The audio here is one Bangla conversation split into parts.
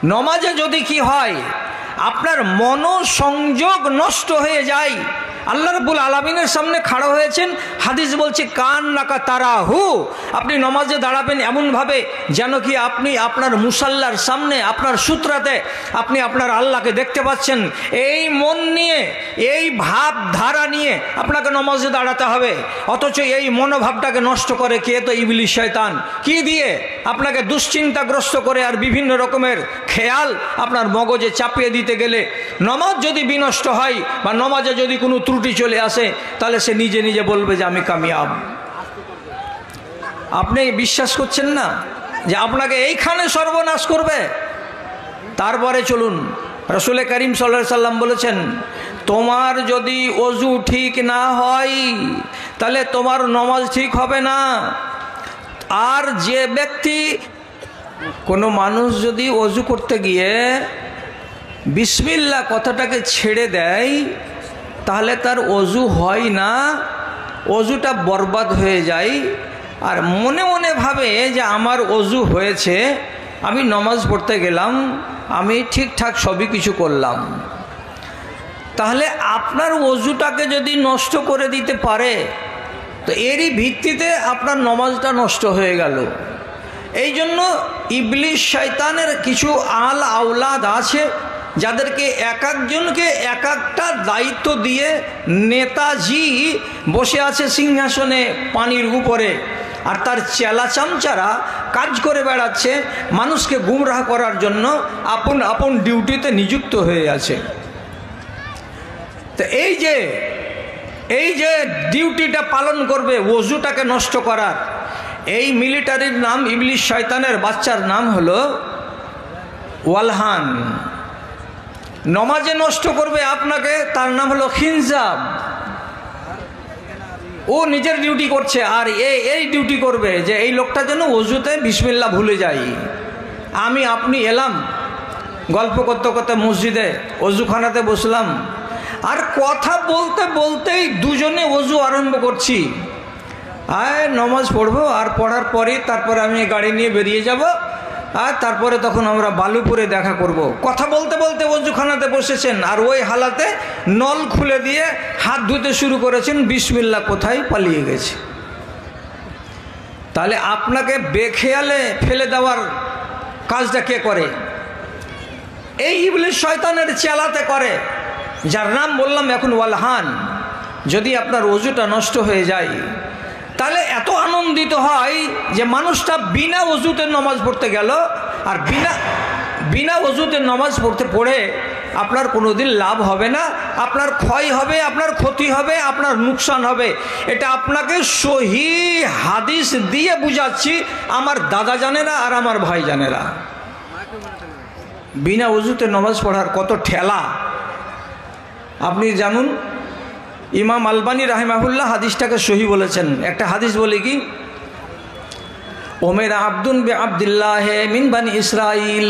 নমাজে যদি কি হয়, আপনার মনোসংযোগ নষ্ট হয়ে যায়। আল্লাহ রাব্বুল আলামিনের সামনে খাড়া হয়েছেন, হাদিস বলছে কান নাকা তারাহু, আপনি নমাজে দাঁড়াবেন এমনভাবে যেন কি আপনি আপনার মুসাল্লার সামনে, আপনার সূত্রাতে আপনি আপনার আল্লাহকে দেখতে পাচ্ছেন। এই মন নিয়ে, এই ভাবধারা নিয়ে আপনাকে নমাজে দাঁড়াতে হবে। অথচ এই মনোভাবটাকে নষ্ট করে কে? তো ইবলিস শয়তান। কি দিয়ে? আপনাকে দুশ্চিন্তাগ্রস্ত করে আর বিভিন্ন রকমের খেয়াল আপনার মগজে চাপিয়ে দিতে গেলে নমাজ যদি বিনষ্ট হয় বা নমাজে যদি কোনো ত্রুটি চলে আসে, তাহলে সে নিজে নিজে বলবে যে আমি কামিয়াব। আপনি বিশ্বাস করছেন না যে আপনাকে এইখানে সর্বনাশ করবে? তারপরে চলুন, রাসূল করিম সাল্লাল্লাহু আলাইহি সাল্লাম বলেছেন, তোমার যদি ওযু ঠিক না হয় তাহলে তোমার নমাজ ঠিক হবে না। আর যে ব্যক্তি, কোনো মানুষ যদি ওযু করতে গিয়ে বিসমিল্লাহ কথাটাকে ছেড়ে দেয়, তাহলে তার ওযু হয় না, ওযুটা বরবাদ হয়ে যায়। আর মনে মনে ভাবে যে আমার ওযু হয়েছে, আমি নামাজ পড়তে গেলাম, আমি ঠিকঠাক সবই কিছু করলাম। তাহলে আপনার ওযুটাকে যদি নষ্ট করে দিতে পারে, তো এরই ভিত্তিতে আপনার নামাজটা নষ্ট হয়ে গেল। এই জন্য ইবলিস শয়তানের কিছু আওলাদ আছে যাদেরকে এক একজনকে এক একটা দায়িত্ব দিয়ে নেতাজি বসে আছে সিংহাসনে পানির উপরে, আর তার চেলা চামচারা কাজ করে বেড়াচ্ছে মানুষকে গুমরাহ করার জন্য, আপন আপন ডিউটিতে নিযুক্ত হয়ে আছে। তো এই যে ডিউটিটা পালন করবে ওযুটাকে নষ্ট করার, এই মিলিটারির নাম, ইবলিস শয়তানের বাচ্চার নাম হলো ওয়ালহান। নমাজে নষ্ট করবে আপনাকে, তার নাম হলো খিনজাব। ও নিজের ডিউটি করছে, আর এই ডিউটি করবে যে এই লোকটা যেন ওযুতে বিসমিল্লাহ ভুলে যায়। আপনি এলাম গল্প করতে করতে মসজিদে ওযুখানাতে বসলাম, আর কথা বলতে বলতেই দুজনে ওযু আরম্ভ করছি। নমাজ পড়বো, আর পড়ার পরে তারপরে আমি গাড়ি নিয়ে বেরিয়ে যাব, আর তারপরে তখন আমরা বালুপুরে দেখা করব। কথা বলতে বলতে ওযুখানাতে বসেছেন, আর ওই হালাতে নল খুলে দিয়ে হাত ধুতে শুরু করেছেন, বিসমিল্লাহ কোথায় পালিয়ে গেছে। তাহলে আপনাকে বেখেয়ালে ফেলে দেওয়ার কাজটা কে করে? এই ইবলিস শয়তানের চেলাতে করে, যার নাম বললাম এখন ওয়ালহান। যদি আপনার ওযুটা নষ্ট হয়ে যায়, তাহলে এত আনন্দিত হয় যে মানুষটা বিনা ওযুতে নামাজ পড়তে গেল, আর বিনা ওযুতে নামাজ পড়ে আপনার কোনোদিন লাভ হবে না, আপনার ক্ষয় হবে, আপনার ক্ষতি হবে, আপনার নুকসান হবে। এটা আপনাকে সহিহ হাদিস দিয়ে বুঝাচ্ছি, আমার দাদা জানেরা আর আমার ভাই জানেরা। বিনা ওযুতে নামাজ পড়ার কত ঠেলা আপনি জানুন। ইমাম আলবানী রাহিমাহুল্লাহ হাদিসটাকে সহি বলেছেন। একটা হাদিস বলে কি, ওমের আব্দুন বে আব্দুল্লাহ মিন বানি ইসরাইল,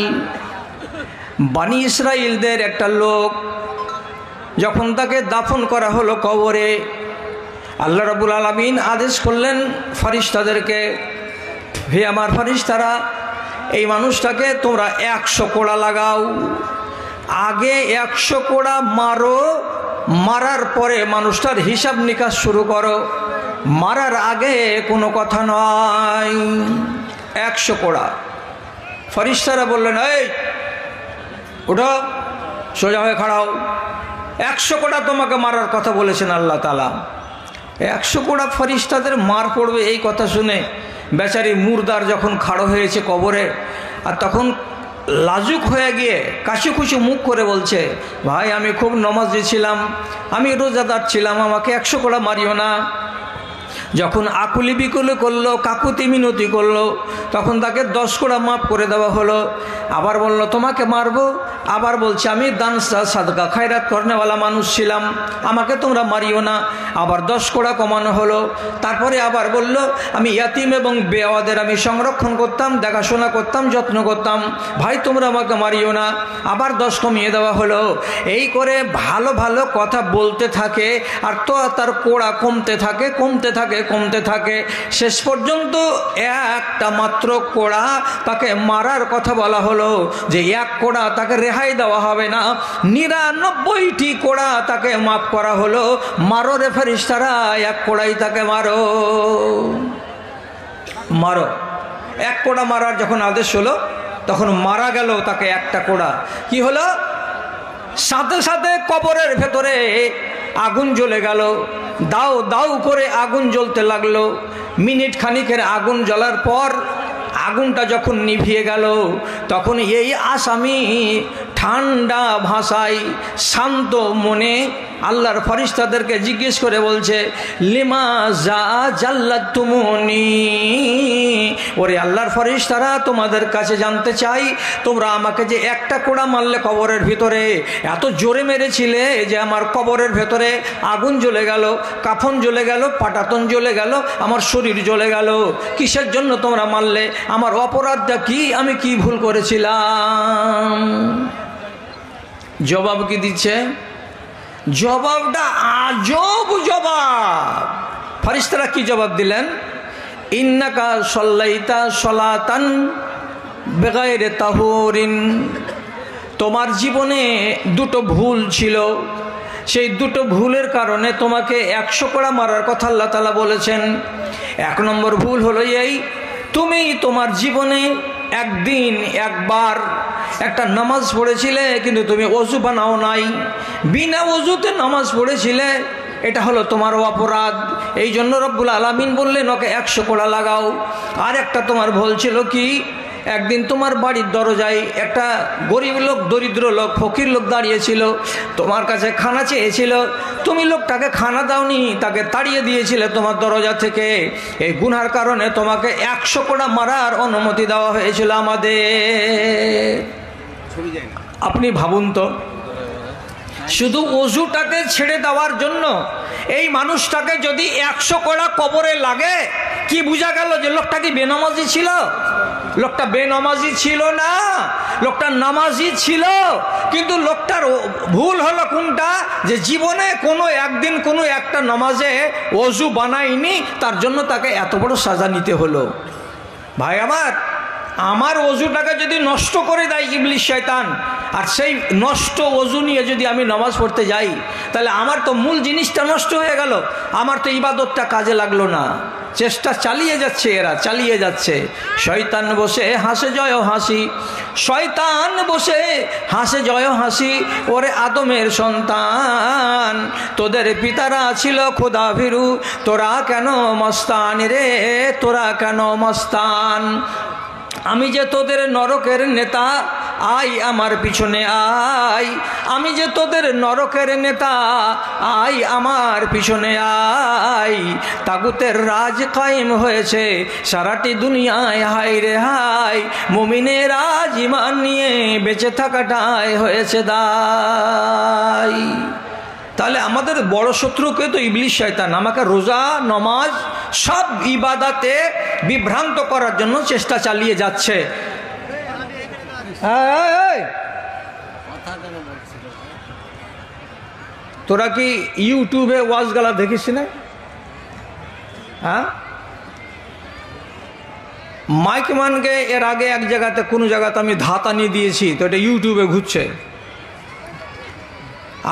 বানি ইসরাইলদের একটা লোক যখন তাকে দাফন করা হলো কবরে, আল্লাহ রাব্বুল আলামিন আদেশ করলেন ফেরেশতাদেরকে, হে আমার ফেরেশতারা, এই মানুষটাকে তোমরা 100 কোড়া লাগাও। আগে 100 কোড়া মারো, মারার পরে মানুষটার হিসাব নিকাশ শুরু করো, মারার আগে কোনো কথা নয়। 100 কোড়া। ফেরেশতারা বললেন, এই ওঠো, সোজা হয়ে খাড়াও। 100 কোড়া তোমাকে মারার কথা বলেছেন আল্লাহ তাআলা। 100 কোড়া ফেরেশতাদের মার পড়বে এই কথা শুনে বেচারি মুর্দার যখন খাড়ো হয়েছে কবরে, আর তখন লাজুক হয়ে গিয়ে কাশিকুশি মুখ করে বলছে, ভাই আমি খুব নামাজি ছিলাম, আমি রোজাদার ছিলাম, আমাকে 100 কোড়া মারিও না। যখন আকুলি বিকুলি করলো, কাকুতি মিনতি করলো, তখন তাকে 10 কোড়া মাফ করে দেওয়া হলো। আবার বলল তোমাকে মারবো, আবার বলছে আমি দান সাদকা খায়রাত করনেওয়ালা মানুষ ছিলাম, আমাকে তোমরা মারিও না। আবার 10 কোড়া কমানো হলো। তারপরে আবার বলল আমি ইয়াতিম এবং বেওয়াদের আমি সংরক্ষণ করতাম, দেখাশোনা করতাম, যত্ন করতাম, ভাই তোমরা আমাকে মারিও না। আবার 10 কমিয়ে দেওয়া হলো। এই করে ভালো ভালো কথা বলতে থাকে, আর তো তার কোড়া কমতে থাকে কমতে থাকে কমতে থাকে। শেষ পর্যন্ত একটা মাত্র কোড়া তাকে মারার কথা বলা হলো। হলো যে এক কোড়া তাকে রেহাই দেওয়া হবে না, 99টি কোড়া তাকে মাফ করা হলো। মারো রে ফেরেশতারা, এক কোড়াই তাকে মারো, মারো। এক কোড়া মারার যখন আদেশ হলো তখন মারা গেল তাকে একটা কোড়া। কি হলো? সাথে সাথে কবরের ভেতরে আগুন জ্বলে গেল, দাও দাও করে আগুন জ্বলতে লাগলো। মিনিট খানিকের আগুন জ্বলার পর আগুনটা যখন নিভিয়ে গেল তখন এই আসামি ঠান্ডা ভাষায় শান্ত মনে আল্লাহর ফেরেশতাদেরকে জিজ্ঞেস করে বলছে, লিমা যা জাল্লাতুমুনি, ওরে আল্লাহর ফেরেশতারা তোমাদের কাছে জানতে চাই তোমরা আমাকে যে একটা কোড়া মারলে কবরের ভিতরে, এত জোরে মেরেছিলে যে আমার কবরের ভেতরে আগুন জ্বলে গেল, কাফন জ্বলে গেল, পাটাতন জ্বলে গেল, আমার শরীর জ্বলে গেল, কিসের জন্য তোমরা মারলে? আমার অপরাধটা কি? আমি কি ভুল করেছিলাম? জবাব কি দিচ্ছে? জবাবটা আজব জবাব। ফেরেশতারা কি জবাব দিলেন? ইন্নাকা সাল্লাইতা সালাতান বিগাইরি তাহুরিন, তোমার জীবনে দুটো ভুল ছিল, সেই দুটো ভুলের কারণে তোমাকে 100 কোড়া মারার কথা আল্লাহ তাআলা বলেছেন। 1 নম্বর ভুল হলো এই, তুমি তোমার জীবনে একদিন একবার একটা নামাজ পড়েছিলে কিন্তু তুমি ওযু বানাও নাই, বিনা ওযুতে নামাজ পড়েছিলে, এটা হলো তোমার অপরাধ। এই জন্য রব্বুল আলামিন বললেন ওকে 100 কোড়া লাগাও। আর একটা তোমার ভুল ছিল কি, একদিন তোমার বাড়ির দরজায় একটা গরিব লোক, দরিদ্র লোক, ফকির লোক দাঁড়িয়েছিল, তোমার কাছে খানা চেয়েছিল, তুমি লোকটাকে খানা দাওনি, তাকে তাড়িয়ে দিয়েছিলে তোমার দরজা থেকে। এই গুনার কারণে তোমাকে 100 কোড়া মারার অনুমতি দেওয়া হয়েছিল আমাদের। আপনি ভাবুন তো, শুধু ওযুটাকে ছেড়ে দেওয়ার জন্য এই মানুষটাকে যদি 100 কোড়া কবরে লাগে, কি বোঝা গেল যে লোকটা কি বেনামাজি ছিল? লোকটা বেনামাজি ছিল না, লোকটা নামাজি ছিল। কিন্তু লোকটার ভুল হলো কোনটা? যে জীবনে কোনো একদিন কোনো একটা নামাজে ওযু বানায়নি, তার জন্য তাকে এত বড় সাজা নিতে হলো। ভাই আমার ওযুটাকে যদি নষ্ট করে দেয় ইবলিস শয়তান, আর সেই নষ্ট ওযু নিয়ে যদি আমি নামাজ পড়তে যাই, তাহলে আমার তো মূল জিনিসটা নষ্ট হয়ে গেল, আমার তো ইবাদতটা কাজে লাগলো না। চেষ্টা চালিয়ে যাচ্ছে, এরা চালিয়ে যাচ্ছে। শয়তান বসে হাসে জয় হাসি, শয়তান বসে হাসে জয় হাসি, ওরে আদমের সন্তান, তোদের পিতারা ছিল খোদা ভীরু, তোরা কেন মস্তান রে, তোরা কেন মস্তান? আমি যে তোদের নরকের নেতা, আয় আমার পিছনে আয়, আমি যে তোদের নরকের নেতা, আয় আমার পিছনে আয়। তাগুতের রাজ কায়েম হয়েছে সারাটি দুনিয়ায়, হায় রে হায়, মুমিনের রাজ ঈমান নিয়ে বেঁচে থাকাটাই হয়েছে দায়। তাহলে আমাদের বড় শত্রুকে তো ইবলিস শয়তান আমাকে রোজা নামাজ সব ইবাদতে বিভ্রান্ত করার জন্য চেষ্টা চালিয়ে যাচ্ছে। তোরা কি ইউটিউবে ওয়াজ গালা দেখিস না? হ্যাঁ, মাইক মানকে এর আগে এক জায়গাতে কোনো জায়গাতে আমি ধাতা নিয়ে দিয়েছি, তো এটা ইউটিউবে ঘুরছে।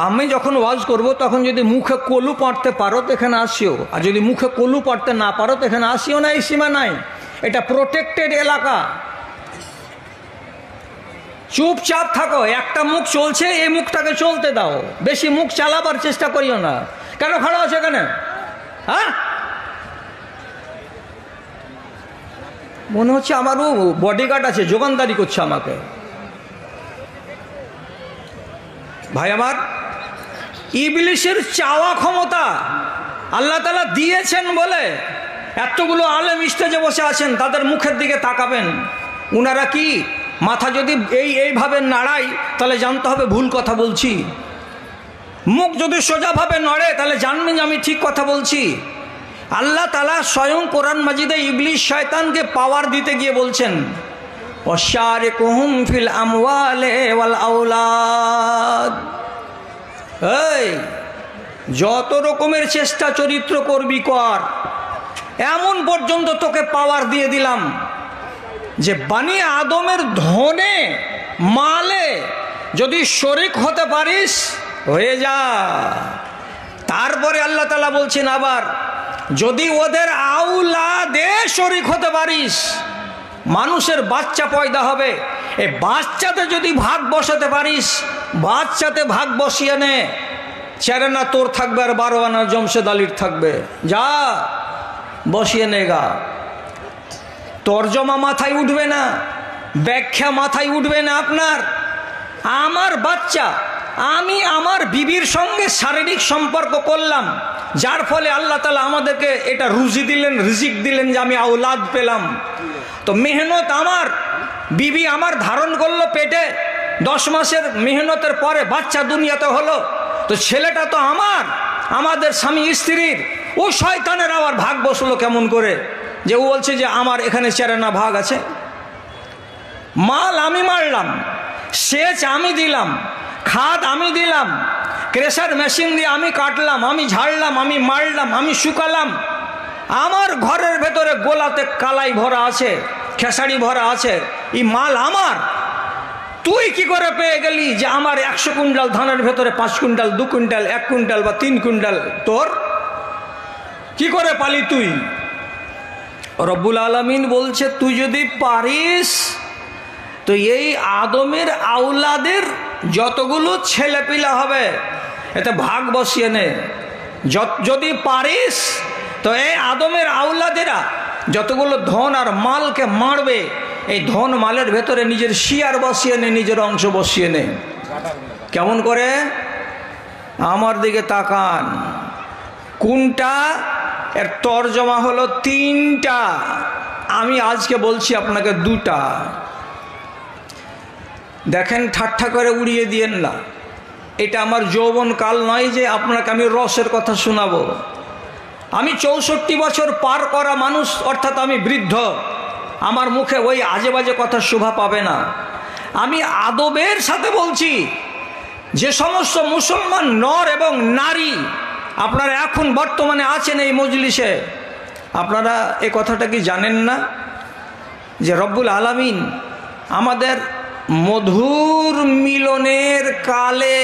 আমি যখন ওয়াজ করব তখন যদি মুখে কলু পাড়তে পারো তো এখানে আসিও, আর যদি মুখে কলু পাড়তে না পারো তো এখানে আসিও না। এই সীমা নাই, এটা প্রোটেক্টেড এলাকা। চুপচাপ থাকো, একটা মুখ চলছে, এই মুখটাকে চলতে দাও, বেশি মুখ চালাবার চেষ্টা করিও না। কেন খাড়া আছে এখানে? হ্যাঁ, মনে হচ্ছে আমারও বডিগার্ড আছে, যোগানদারি করছে আমাকে। ভাই আমার, ইবলিসের চাওয়া ক্ষমতা আল্লাহ তাআলা দিয়েছেন বলে এতগুলো আলেম স্টেজে বসে আছেন, তাদের মুখের দিকে তাকাবেন। উনারা কি মাথা যদি এইভাবে নাড়াই তাহলে জানতে হবে ভুল কথা বলছি, মুখ যদি সোজাভাবে নড়ে তাহলে জানবেন যে আমি ঠিক কথা বলছি। আল্লাহ তাআলা স্বয়ং কোরআন মাজিদে ইবলিস শয়তানকে পাওয়ার দিতে গিয়ে বলছেন, ওয়াশারিকুহুম ফিল আমওয়ালি ওয়াল আওলাদ। এই যত রকমের চেষ্টা চরিত্র করবি কর, এমন পর্যন্ত তোকে পাওয়ার দিয়ে দিলাম যে বানি আদমের ধনে মালে যদি শরিক হতে পারিস হয়ে যা। তারপরে আল্লাহ তাআলা বলছেন আবার যদি ওদের আওলাদে শরিক হতে পারিস, মানুষের বাচ্চা পয়দা হবে, এই বাচ্চাতে যদি ভাগ বসাতে পারিস, বাচ্চাতে ভাগ বসিয়ে নে, 4 আনা তোর থাকবে আর 12 আনা জমশেদ আলীর থাকবে, যা বসিয়ে নেগা। তর্জমা মাথায় উঠবে না, ব্যাখ্যা মাথায় উঠবে না আপনার। আমার বাচ্চা, আমি আমার বিবির সঙ্গে শারীরিক সম্পর্ক করলাম, যার ফলে আল্লাহ তাআলা আমাদেরকে এটা রুজি দিলেন, রিজিক দিলেন যে আমি আওলাদ পেলাম। তো মেহনত আমার, বিবি আমার ধারণ করলো পেটে, 10 মাসের মেহনতের পরে বাচ্চা দুনিয়াতে হলো, তো ছেলেটা তো আমার, আমাদের স্বামী স্ত্রীর। ও শয়তানের আবার ভাগ বসলো কেমন করে, যে ও বলছে যে আমার এখানে 4 আনা ভাগ আছে। মাল আমি মারলাম, সেচ আমি দিলাম, খাদ আমি দিলাম, ক্রেশার মেশিন দিয়ে আমি কাটলাম, আমি ঝাড়লাম, আমি মারলাম, আমি শুকালাম। আমার ঘরের ভেতরে গোলাতে কালাই ভরা আছে, খেসারি ভরা আছে, এই মাল আমার। তুই কি করে পেয়ে গেলি যে আমার 100 কুইন্টাল ধানের ভেতরে 5 কুইন্টাল, 2 কুইন্টাল, 1 কুইন্টাল বা 3 কুইন্টাল তোর? কি করে পালি তুই? রব্বুল আলামিন বলছে তুই যদি পারিস তো এই আদমের আওলাদের যতগুলো ছেলেপিলা হবে এতে ভাগ বসিয়ে নে। যদি পারিস তো এই আদমের আওলাদেরা যতগুলো ধন আর মালকে মারবে, এই ধন মালের ভেতরে নিজের শিয়ার বসিয়ে নে, নিজের অংশ বসিয়ে নে। কেমন করে? আমার দিকে তাকান। কোনটা? এর তর্জমা হলো 3টা, আমি আজকে বলছি আপনাকে 2টা। দেখেন, ঠাট্টা করে উড়িয়ে দিয়েন না। এটা আমার যৌবন কাল নয় যে আপনাকে আমি রসের কথা শোনাবো। আমি 64 বছর পার করা মানুষ, অর্থাৎ আমি বৃদ্ধ। আমার মুখে ওই আজে বাজে কথা শোভা পাবে না। আমি আদবের সাথে বলছি। যে সমস্ত মুসলমান নর এবং নারী আপনারা এখন বর্তমানে আছেন এই মজলিসে, আপনারা এই কথাটা কি জানেন না যে রব্বুল আলামিন আমাদের মধুর মিলনের কালে,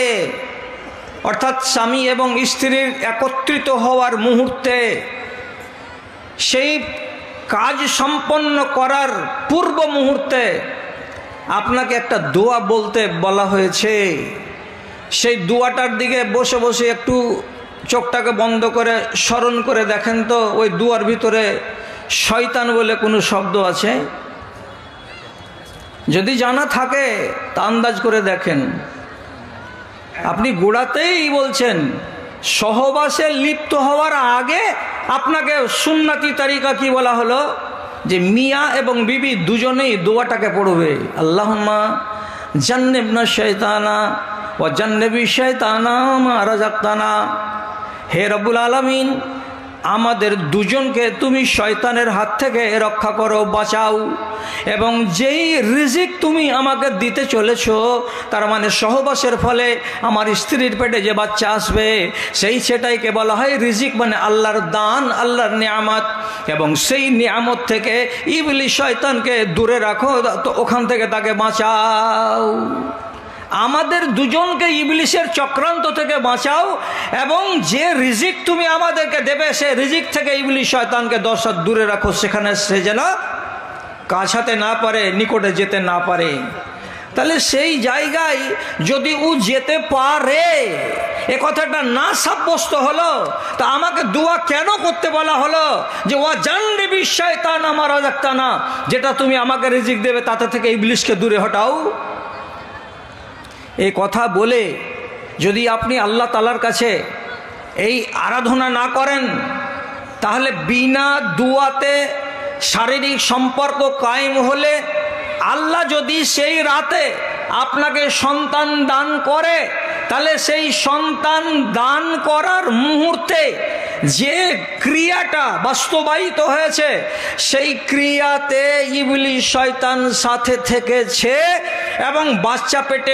অর্থাৎ স্বামী এবং স্ত্রীর একত্রিত হওয়ার মুহূর্তে, সেই কাজ সম্পন্ন করার পূর্ব মুহূর্তে আপনাকে একটা দোয়া বলতে বলা হয়েছে। সেই দোয়াটার দিকে বসে বসে একটু চোখটাকে বন্ধ করে স্মরণ করে দেখেন তো, ওই দোয়ার ভিতরে শয়তান বলে কোনো শব্দ আছে? যদি জানা থাকে তা আন্দাজ করে দেখেন। আপনি গোড়াতেই বলছেন, সহবাসে লিপ্ত হওয়ার আগে আপনাকে সুন্নতি তারিকা কি বলা হলো, যে মিয়া এবং বিবি দুজনেই দোয়াটাকে পড়বে, আল্লাহুম্মা জান্নিবনা শাইতানা ওয়া জান্নিবি শাইতানা মা রাযাকতানা। হে রব্বুল আলামিন, আমাদের দুজনকে তুমি শয়তানের হাত থেকে রক্ষা করো, বাঁচাও। এবং যেই রিজিক তুমি আমাকে দিতে চলেছো, তার মানে সহবাসের ফলে আমার স্ত্রীর পেটে যে বাচ্চা আসবে, সেটাইকে বলা হয় রিজিক, মানে আল্লাহর দান, আল্লাহর নিয়ামত। এবং সেই নিয়ামত থেকে ইবলিস শয়তানকে দূরে রাখো, তো ওখান থেকে তাকে বাঁচাও। আমাদের দুজনকে ইবলিসের চক্রান্ত থেকে বাঁচাও, এবং যে রিজিক তুমি আমাদেরকে দেবে সে রিজিক থেকে ইবলিস শয়তানকে 10 হাত দূরে রাখো, সেখানে সে যেন কাছাতে না পারে, নিকটে যেতে না পারে। তাহলে সেই জায়গায় যদি ও যেতে পারে, এ কথাটা না সাব্যস্ত হলো, তা আমাকে দোয়া কেন করতে বলা হলো যে ওয়া জান্নিবি শাইতানা মা রাযাকতানা, যেটা তুমি আমাকে রিজিক দেবে তাতে থেকে ইবলিসকে দূরে হটাও। এই কথা বলে যদি আপনি আল্লাহ তাআলার কাছে এই আরাধনা না করেন, তাহলে বিনা দুয়াতে শারীরিক সম্পর্ক কায়েম হলে আল্লাহ যদি সেই রাতে আপনাকে সন্তান দান করে, তাহলে সেই সন্তান দান করার মুহূর্তে যে ক্রিয়াটা বাস্তবায়িত হয়েছে, সেই ক্রিয়াতে ইবলিস শয়তান সাথে থেকেছে এবং বাচ্চা পেটে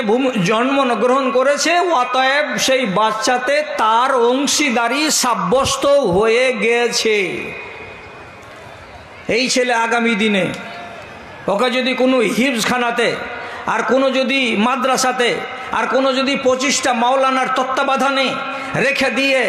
জন্মগ্রহণ করেছে, অতএব সেই বাচ্চাতে তার অংশীদারি সাব্যস্ত হয়ে গেছে। এই ছেলে আগামী দিনে ওকে যদি কোনো হিফজখানাতে, আর কোনো যদি মাদ্রাসাতে, আর কোনো যদি 25টা মাওলানার তত্ত্বাবধানে রেখে দিয়ে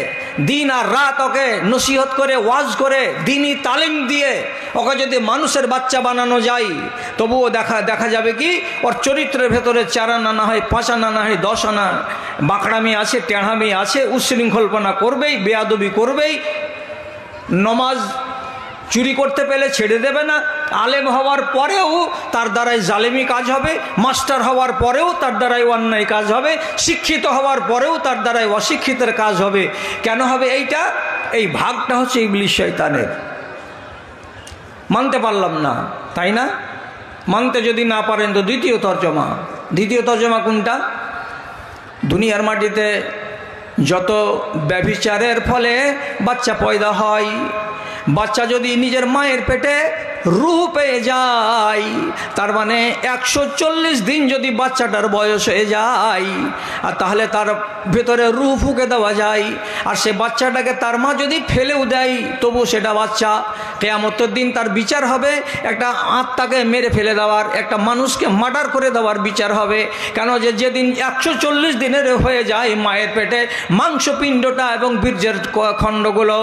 দিন আর রাত ওকে নসিহত করে, ওয়াজ করে, দিনই তালিম দিয়ে ওকে যদি মানুষের বাচ্চা বানানো যায়, তবুও দেখা যাবে কি ওর চরিত্রের ভেতরে 4 আনা না হয় 5 আনা না হয় 10 আনা বাঁকড়ামি আছে, টেঁড়ামি আছে, উচ্ছৃঙ্খলপনা করবেই, বেয়াদবি করবেই, নমাজ চুরি করতে পেলে ছেড়ে দেবে না, আলেম হওয়ার পরেও তার দ্বারাই জালেমি কাজ হবে, মাস্টার হওয়ার পরেও তার দ্বারাই অন্যায় কাজ হবে, শিক্ষিত হওয়ার পরেও তার দ্বারাই অশিক্ষিতের কাজ হবে। কেন হবে এইটা? এই ভাগটা হচ্ছে ইবলিস শয়তানের। মানতে পারলাম না, তাই না? মানতে যদি না পারেন তো দ্বিতীয় তর্জমা কোনটা? দুনিয়ার মাটিতে যত ব্যভিচারের ফলে বাচ্চা পয়দা হয়, বাচ্চা যদি নিজের মায়ের পেটে রূহ পেয়ে যায়, তার মানে 140 দিন যদি বাচ্চাটার বয়স হয়ে যায়, আর তাহলে তার ভেতরে রূহ ফুঁকে দেওয়া যায়, আর সে বাচ্চাটাকে তার মা যদি ফেলেও দেয় তবু সেটা বাচ্চা। কিয়ামতের দিন তার বিচার হবে, একটা আত্মাকে মেরে ফেলে দেওয়ার, একটা মানুষকে মার্ডার করে দেওয়ার বিচার হবে। কেন? যেদিন 140 দিনের হয়ে যায় মায়ের পেটে মাংসপিণ্ডটা এবং বীর্যের খণ্ডগুলো,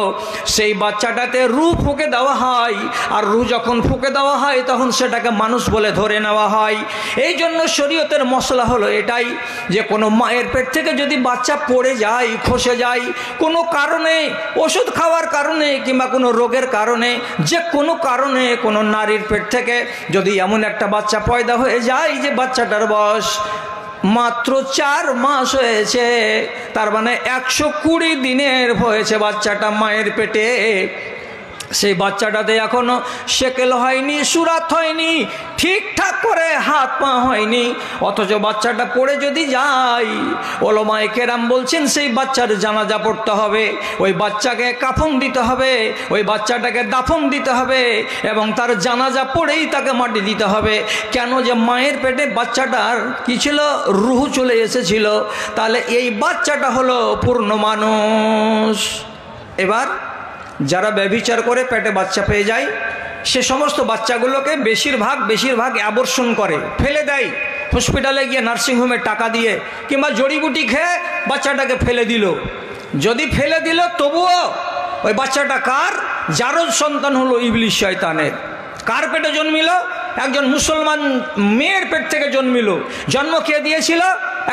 সেই বাচ্চাটাতে রূহ ফুঁকে দেওয়া হয়, আর রূহ যখন ফুঁকে দেওয়া হয় তখন সেটাকে মানুষ বলে ধরে নেওয়া হয়। এই জন্য শরীয়তের মশলা হলো এটাই, যে কোনো মায়ের পেট থেকে যদি বাচ্চা পড়ে যায়, খসে যায়, কোনো কারণে, ওষুধ খাওয়ার কারণে কিংবা কোনো রোগের কারণে, যে কোনো কারণে কোনো নারীর পেট থেকে যদি এমন একটা বাচ্চা পয়দা হয়ে যায় যে বাচ্চাটার বয়স মাত্র 4 মাস হয়েছে, তার মানে 120 দিনের হয়েছে বাচ্চাটা মায়ের পেটে, সেই বাচ্চাটাতে এখনো শেকেল হয়নি, সুরাত হয়নি, ঠিকঠাক করে হাত পা হয়নি, অথচ বাচ্চাটা পড়ে যদি যায়, ওলামায়ে কেরাম বলছেন সেই বাচ্চার জানাজা পড়তে হবে, ওই বাচ্চাকে কাফন দিতে হবে, ওই বাচ্চাটাকে দাফন দিতে হবে, এবং তার জানাজা পড়েই তাকে মাটি দিতে হবে। কেন? যে মায়ের পেটে বাচ্চাটার কি ছিল? রূহ চলে এসেছিল। তাহলে এই বাচ্চাটা হলো পূর্ণ মানুষ। এবার যারা ব্যভিচার করে পেটে বাচ্চা পেয়ে যায়, সে সমস্ত বাচ্চাগুলোকে বেশিরভাগ অ্যাবর্শন করে, ফেলে দেয়, হসপিটালে গিয়ে নার্সিংহোমে টাকা দিয়ে কিংবা জড়িবুটি খেয়ে বাচ্চাটাকে ফেলে দিল। যদি ফেলে দিল তবুও ওই বাচ্চাটা কার? জারজ সন্তান হলো ইবলিস শয়তানের। কার পেটে জন্মিল? একজন মুসলমান মেয়ের পেট থেকে জন্মিল। জন্ম কে দিয়েছিল?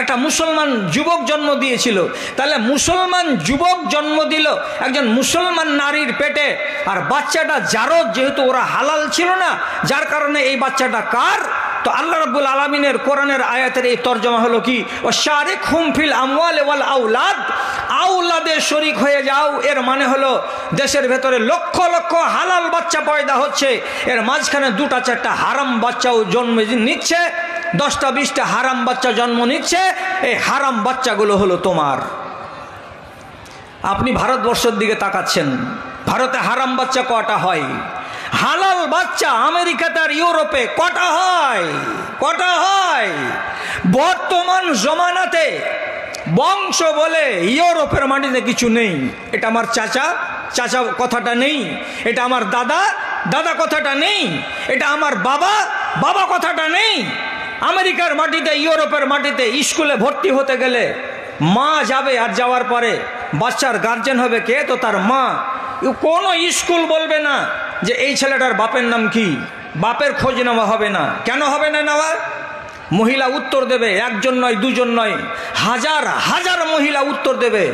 একটা মুসলমান যুবক জন্ম দিয়েছিল। তাহলে মুসলমান যুবক জন্ম দিল একজন মুসলমান নারীর পেটে, আর বাচ্চাটা জারজ, যেহেতু ওরা হালাল ছিল না, যার কারণে এই বাচ্চাটা কার? তো আল্লাহ রাব্বুল আলামিনের কোরআনের আয়াতের এই তর্জমা হলো কি? ও শারিকহুম ফিল আমওয়াল ওয়াল আওলাদ, আওলাদে শরিক হয়ে যাও। এর মানে হলো দেশের ভেতরে লক্ষ লক্ষ হালাল বাচ্চা পয়দা হচ্ছে, এর মাঝখানে 2টা-4টা হারাম বাচ্চাও জন্ম নিচ্ছে, 10টা-20টা হারাম বাচ্চা জন্ম নিচ্ছে। এই হারাম বাচ্চাগুলো হলো তোমার। আপনি ভারতবর্ষের দিকে তাকাচ্ছেন, ভারতে হারাম বাচ্চা কটা হয়? হালাল বাচ্চা আমেরিকাতে আর ইউরোপে কটা হয়? বর্তমান জমানাতে বংশ বলে ইউরোপের মাটিতে কিছু নেই। এটা আমার চাচা কথাটা নেই, এটা আমার দাদা কথাটা নেই, এটা আমার বাবা কথাটা নেই। আমেরিকার মাটিতে, ইউরোপের মাটিতে স্কুলে ভর্তি হতে গেলে মা যাবে, আর যাওয়ার পরে বাচ্চার গার্জেন হবে কে? তো তার মা। কোনো স্কুল বলবে না যে এই ছেলেটার বাপের নাম কি, বাপের খোঁজ নেওয়া হবে না। কেন হবে না নেওয়া? মহিলা উত্তর দেবে, একজন নয়, দুজন নয়, হাজার হাজার মহিলা উত্তর দেবে।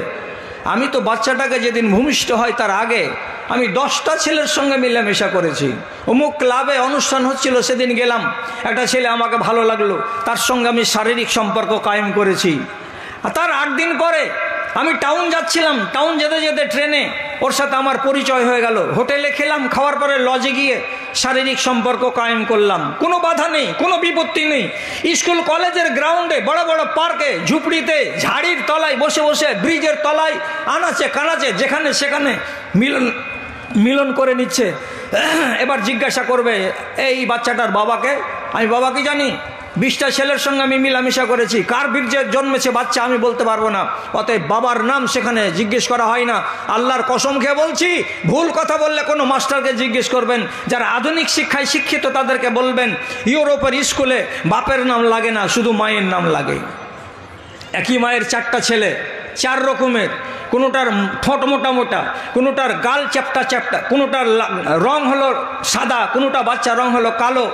আমি তো বাচ্চাটাকে যেদিন ভূমিষ্ঠ হয় তার আগে আমি 10টা ছেলের সঙ্গে মিলেমিশা করেছি। অমুক ক্লাবে অনুষ্ঠান হচ্ছিল, সেদিন গেলাম, একটা ছেলে আমাকে ভালো লাগলো, তার সঙ্গে আমি শারীরিক সম্পর্ক কায়েম করেছি। আর তার 8 দিন পরে আমি টাউন যাচ্ছিলাম, টাউন যেতে যেতে ট্রেনে ওর সাথে আমার পরিচয় হয়ে গেল। হোটেলে খেলাম, খাওয়ার পরে লজে গিয়ে শারীরিক সম্পর্ক কায়েম করলাম। কোনো বাধা নেই, কোনো বিপত্তি নেই। স্কুল কলেজের গ্রাউন্ডে, বড় বড় পার্কে, ঝুপড়িতে, ঝাড়ির তলায় বসে বসে, ব্রিজের তলায়, আনাচে কানাচে, যেখানে সেখানে মিলন করে নিচ্ছে। এবার জিজ্ঞাসা করবে এই বাচ্চাটার বাবাকে, আমি বাবাকে জানি, 20টা ছেলের সঙ্গে আমি মিলামিশা করেছি, কার বীর্যে জন্মেছে বাচ্চা আমি বলতে পারবো না। অতএব বাবার নাম সেখানে জিজ্ঞেস করা হয় না। আল্লাহর কসম খেয়ে বলছি, ভুল কথা বললে কোনো মাস্টারকে জিজ্ঞেস করবেন, যারা আধুনিক শিক্ষায় শিক্ষিত তাদেরকে বলবেন ইউরোপের স্কুলে বাপের নাম লাগে না, শুধু মায়ের নাম লাগে। একই মায়ের 4টা ছেলে, 4 রকমের, কোনোটার ঠোঁট মোটা মোটা, কোনোটার গাল চ্যাপটা চ্যাপটা, কোনোটার রং হলো সাদা, কোনোটা বাচ্চা রং হলো কালো।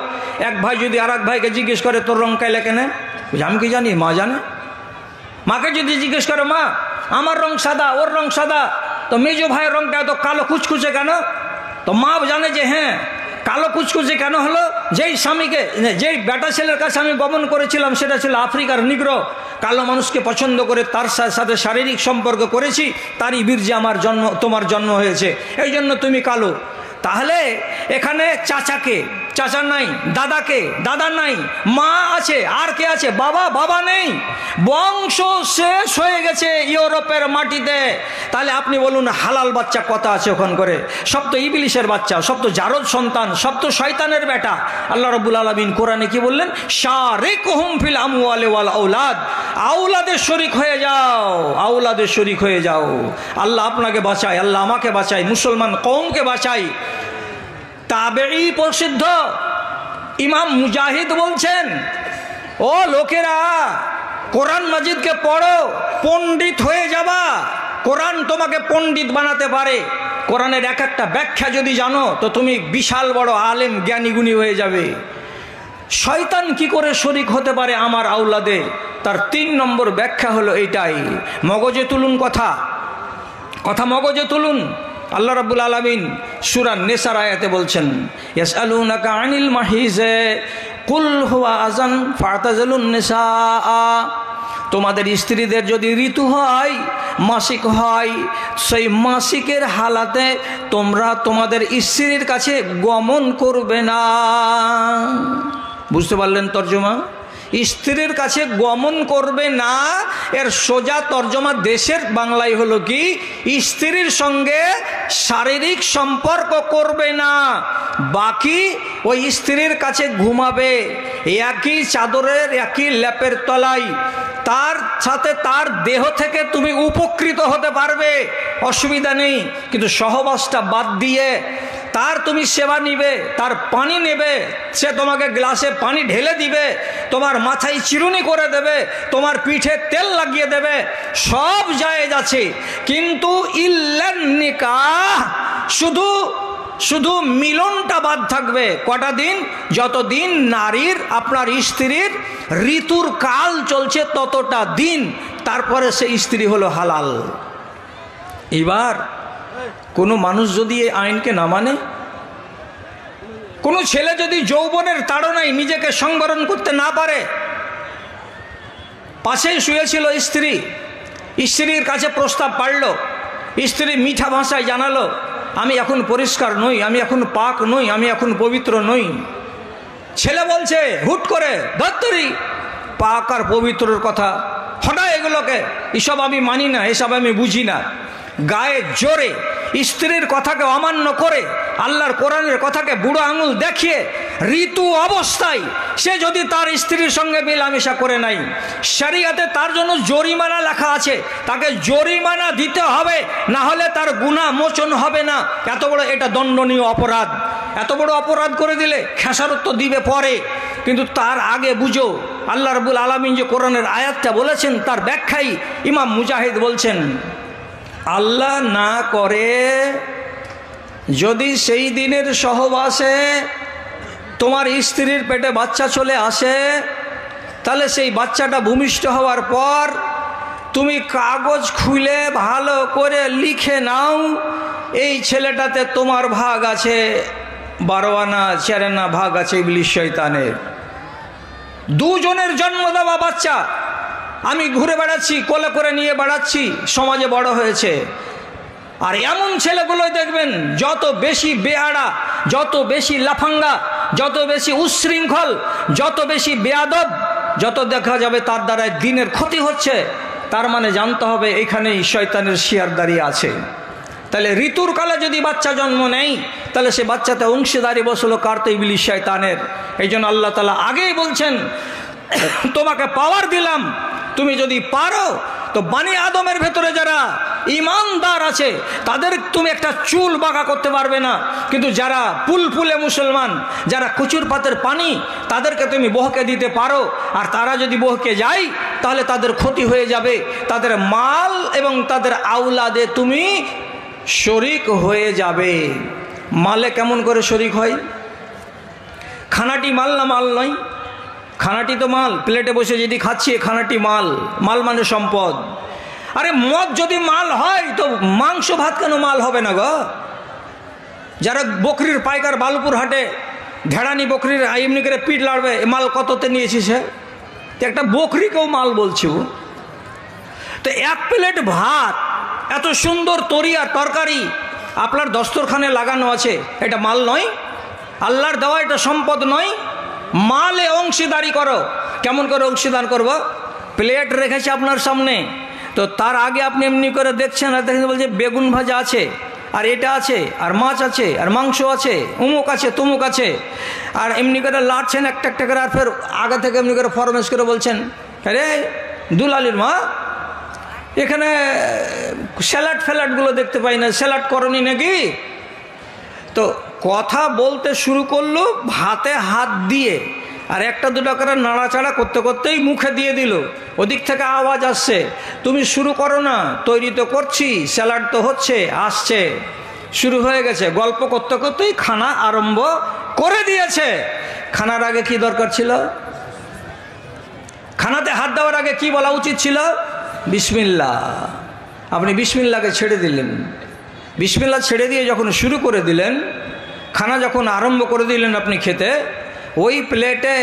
এক ভাই যদি আর এক ভাইকে জিজ্ঞেস করে তোর রং কাইলে কেন, আমি কি জানি, মা জানে। মাকে যদি জিজ্ঞেস করে মা আমার রং সাদা, ওর রং সাদা, তো মেজো ভাইয়ের রংটা এত কালো কুচকুচে কেন, তো মা জানে যে হ্যাঁ কালো কুচকুচে কেন হলো, যেই স্বামীকে, যেই বেটা ছেলের কাছে আমি গমন করেছিলাম সেটা ছিল আফ্রিকার নিগ্রো, কালো মানুষকে পছন্দ করে তার সাথে শারীরিক সম্পর্ক করেছি, তারই বীর্যে আমার জন্ম, তোমার জন্ম হয়েছে, এই জন্য তুমি কালো। তাহলে এখানে চাচাকে চাচা নাই, দাদাকে দাদা নাই, মা আছে, আর কে আছে, বাবা বাবা নেই, বংশ শেষ হয়ে গেছে ইউরোপের মাটিতে। তাহলে আপনি বলুন হালাল বাচ্চা কত আছে ওখান করে? সব তো ইবলিশের বাচ্চা, সব তো জারদ সন্তান, সব তো শয়তানের বেটা। আল্লাহ রাব্বুল আলামিন কোরআনে কি বললেন? শারিকহুম ফিল আমওয়ালি ওয়াল আওলাদ, আওলাদের শরীক হয়ে যাও, আওলাদের শরীক হয়ে যাও। আল্লাহ আপনাকে বাঁচায়, আল্লাহ আমাকে বাঁচায়, মুসলমান কওমকে বাঁচায়। তাবেঈ প্রসিদ্ধ ইমাম মুজাহিদ বলছেন, ও লোকেরা কোরআন মাজিদকে পড়ো, পণ্ডিত হয়ে যাবা। কোরআন তোমাকে পণ্ডিত বানাতে পারে। কোরআনের এক একটা ব্যাখ্যা যদি জানো তো তুমি বিশাল বড় আলেম জ্ঞানী গুণী হয়ে যাবে। শয়তান কি করে শরীক হতে পারে আমার আওলাদে? তার 3 নম্বর ব্যাখ্যা হলো এইটাই। মগজে তুলুন, কথা মগজে তুলুন। আল্লাহ রাব্বুল আলামিন সূরা নিসার আয়াতে বলছেন, ইয়াসআলুনাকা আনিল মাহিজে কুল হুয়া আযান ফাতাজিলুন নিসা। তোমাদের স্ত্রীদের যদি ঋতু হয়, মাসিক হয়, সেই মাসিকের হালাতে তোমরা তোমাদের স্ত্রীর কাছে গমন করবে না। বুঝতে পারলেন তর্জমা? স্ত্রীর কাছে গমন করবে না, এর সোজা তর্জমা দেশের বাংলায় হলো কি, স্ত্রীর সঙ্গে শারীরিক সম্পর্ক করবে না, বাকি ওই স্ত্রীর কাছে ঘুমাবে, একই চাদরের একই ল্যাপের তলায়, তার সাথে তার দেহ থেকে তুমি উপকৃত হতে পারবে, অসুবিধা নেই। কিন্তু সহবাসটা বাদ দিয়ে তার তুমি সেবা নিবে, তার পানি নেবে, সে তোমাকে গ্লাসে পানি ঢেলে দিবে, তোমার মাথায় চিরুনি করে দেবে, তোমার পিঠে তেল লাগিয়ে দেবে, সব জায়েজ আছে। কিন্তু ইল্লান নিকাহ, শুধু মিলনটা বাদ থাকবে। কটা দিন? যতদিন নারীর, আপনার স্ত্রীর ঋতুর কাল চলছে ততটা দিন, তারপরে সে স্ত্রী হলো হালাল। এবার কোনো মানুষ যদি এই আইনকে না মানে, কোনো ছেলে যদি যৌবনের তাড়নায় নিজেকে সংবরণ করতে না পারে, পাশেই শুয়েছিল স্ত্রী, স্ত্রীর কাছে প্রস্তাব পাড়ল, স্ত্রী মিঠা ভাষায় জানালো আমি এখন পরিষ্কার নই, আমি এখন পাক নই, আমি এখন পবিত্র নই। ছেলে বলছে হুট করে, ধত্তরি পাক আর পবিত্রর কথা হঠাৎ এগুলোকে, এসব আমি মানি না, এসব আমি বুঝি না। গায়ে জোরে স্ত্রীর কথাকে অমান্য করে, আল্লাহর কোরআনের কথাকে বুড়ো আঙুল দেখিয়ে ঋতু অবস্থায় সে যদি তার স্ত্রীর সঙ্গে মেলামেশা করে নাই, শরিয়াতে তার জন্য জরিমানা লেখা আছে, তাকে জরিমানা দিতে হবে, না হলে তার গুনাহ মোচন হবে না। এত বড় এটা দণ্ডনীয় অপরাধ। এত বড় অপরাধ করে দিলে খেসারত তো দিবে পরে, কিন্তু তার আগে বুঝো আল্লাহ রাব্বুল আলামিন যে কোরআনের আয়াতটা বলেছেন তার ব্যাখ্যাই ইমাম মুজাহিদ বলছেন, আল্লাহ না করে যদি সেই দিনের সহবাসে তোমার স্ত্রীর পেটে বাচ্চা চলে আসে, তাহলে সেই বাচ্চাটা ভূমিষ্ঠ হওয়ার পর তুমি কাগজ খুলে ভালো করে লিখে নাও এই ছেলেটাতে তোমার ভাগ আছে, 12 আনা 4 আনা ভাগ আছে ইবলিশ শয়তানের। 2 জনের জন্ম দেওয়া বাচ্চা আমি ঘুরে বেড়াচ্ছি, কোলে করে নিয়ে বেড়াচ্ছি, সমাজে বড় হয়েছে। আর এমন ছেলেগুলোই দেখবেন যত বেশি বেয়াড়া, যত বেশি লাফাঙ্গা, যত বেশি উচ্ছৃঙ্খল, যত বেশি বেয়াদব, যত দেখা যাবে তার দ্বারাই দিনের ক্ষতি হচ্ছে, তার মানে জানতে হবে এখানেই শয়তানের শিয়ারদারি আছে। তাহলে ঋতুর কালে যদি বাচ্চা জন্ম নেয়, তাহলে সে বাচ্চাতে অংশীদারি বসলো কার? তো ইবলিশ শয়তানের। এই জন্য আল্লাহ তাআলা আগেই বলছেন তোমাকে পাওয়ার দিলাম, তুমি যদি পারো তো বানি আদমের ভেতরে যারা ইমানদার আছে তাদের তুমি একটা চুল বাঁকা করতে পারবে না, কিন্তু যারা পুলপুলে মুসলমান, যারা কুচুর পাতের পানি, তাদেরকে তুমি বহকে দিতে পারো। আর তারা যদি বহকে যায় তাহলে তাদের ক্ষতি হয়ে যাবে, তাদের মাল এবং তাদের আওলাদে তুমি শরিক হয়ে যাবে। মালে কেমন করে শরিক হয়? খানাটি মাল না মাল নয়? খানাটি তো মাল, প্লেটে বসে যদি খাচ্ছি খানাটি মাল, মাল মানে সম্পদ। আরে মদ যদি মাল হয় তো মাংস ভাত কেন মাল হবে না গো? যারা বকরির পাইকার বালুপুর হাটে ঢেড়ানি বকরির এমনি করে পিঠ লাড়বে, মাল কততে নিয়েছি সে? একটা বকরিকেও মাল বলছি। তো এক প্লেট ভাত, এত সুন্দর তরি আর তরকারি আপনার দস্তরখানে লাগানো আছে, এটা মাল নয়? আল্লাহর দেওয়া এটা সম্পদ নয়? মালে অংশীদারি করো। কেমন করে অংশীদার করবো? প্লেট রেখেছে আপনার সামনে, তো তার আগে আপনি এমনি করে দেখছেন আর দেখেন বলছে বেগুন ভাজা আছে, আর এটা আছে, আর মাছ আছে, আর মাংস আছে, উমুক আছে, তুমুক আছে, আর এমনি করে লাড়ছেন একটা একটা করে, আর ফের আগে থেকে এমনি করে ফরমেশ করে বলছেন, আরে দুলালির মা এখানে স্যালাড ফ্যালাডগুলো দেখতে পাই না, স্যালাড করনি নাকি? তো কথা বলতে শুরু করলো ভাতে হাত দিয়ে, আর একটা দুটো করে নাড়াচাড়া করতে করতেই মুখে দিয়ে দিল। ওদিক থেকে আওয়াজ আসছে, তুমি শুরু করো না, তৈরি তো করছি, স্যালাড তো হচ্ছে, আসছে, শুরু হয়ে গেছে। গল্প করতে করতেই খানা আরম্ভ করে দিয়েছে। খানার আগে কি দরকার ছিল? খানাতে হাত দেওয়ার আগে কি বলা উচিত ছিল? বিসমিল্লাহ। আপনি বিসমিল্লাহকে ছেড়ে দিলেন। বিসমিল্লাহ ছেড়ে দিয়ে যখন শুরু করে দিলেন, খানা যখন আরম্ভ করে দিলেন আপনি খেতে, ওই প্লেটে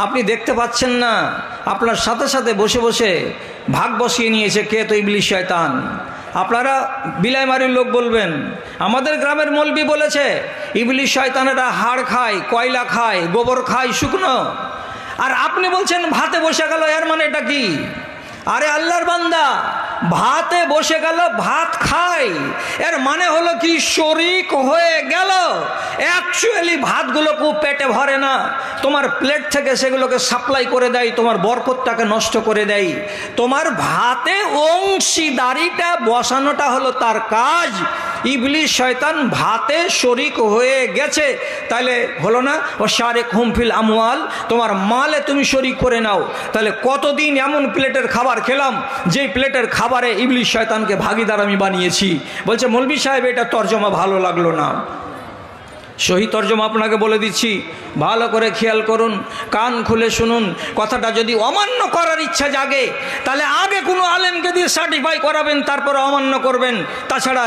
আপনি দেখতে পাচ্ছেন না আপনার সাথে সাথে বসে বসে ভাগ বসিয়ে নিয়েছে কে? তো ইবলিস শয়তান। আপনারা বিলাইমারির লোক বলবেন, আমাদের গ্রামের মলবি বলেছে ইবলিস শয়তানেরা হাড় খায়, কয়লা খায়, গোবর খায় শুকনো, আর আপনি বলছেন ভাতে বসে গেল, এর মানে এটা কি? আরে আল্লাহর বান্দা, ভাতে বসে গেল, ভাত খায়, এর মানে হলো কি? শরিক হয়ে গেল। অ্যাকচুয়ালি ভাতগুলো খুব পেটে ভরে না, তোমার প্লেট থেকে সেগুলোকে সাপ্লাই করে দেয়, তোমার বরকতটাকে নষ্ট করে দেয়। তোমার ভাতে অংশীদারিটা বসানোটা হলো তার কাজ। ইবলিস শয়তান ভাতে শরিক হয়ে গেছে, তাহলে হলো না? ও শারেক হুমফিল আমওয়াল, তোমার মালে তুমি শরিক করে নাও। তাহলে কতদিন এমন প্লেটের খাবার খেলাম যেই প্লেটের খাবারে ইবলিস শয়তানকে ভাগিদার আমি বানিয়েছি। বলছে মৌলভী সাহেব এটা তর্জমা ভালো লাগলো না। সহি তর্জমা আপনাকে বলে দিচ্ছি, ভালো করে খেয়াল করুন, কান খুলে শুনুন। কথাটা যদি অমান্য করার ইচ্ছা জাগে তাহলে আগে কোনো আলেমকে দিয়ে সার্টিফাই করাবেন, তারপরে অমান্য করবেন। তাছাড়া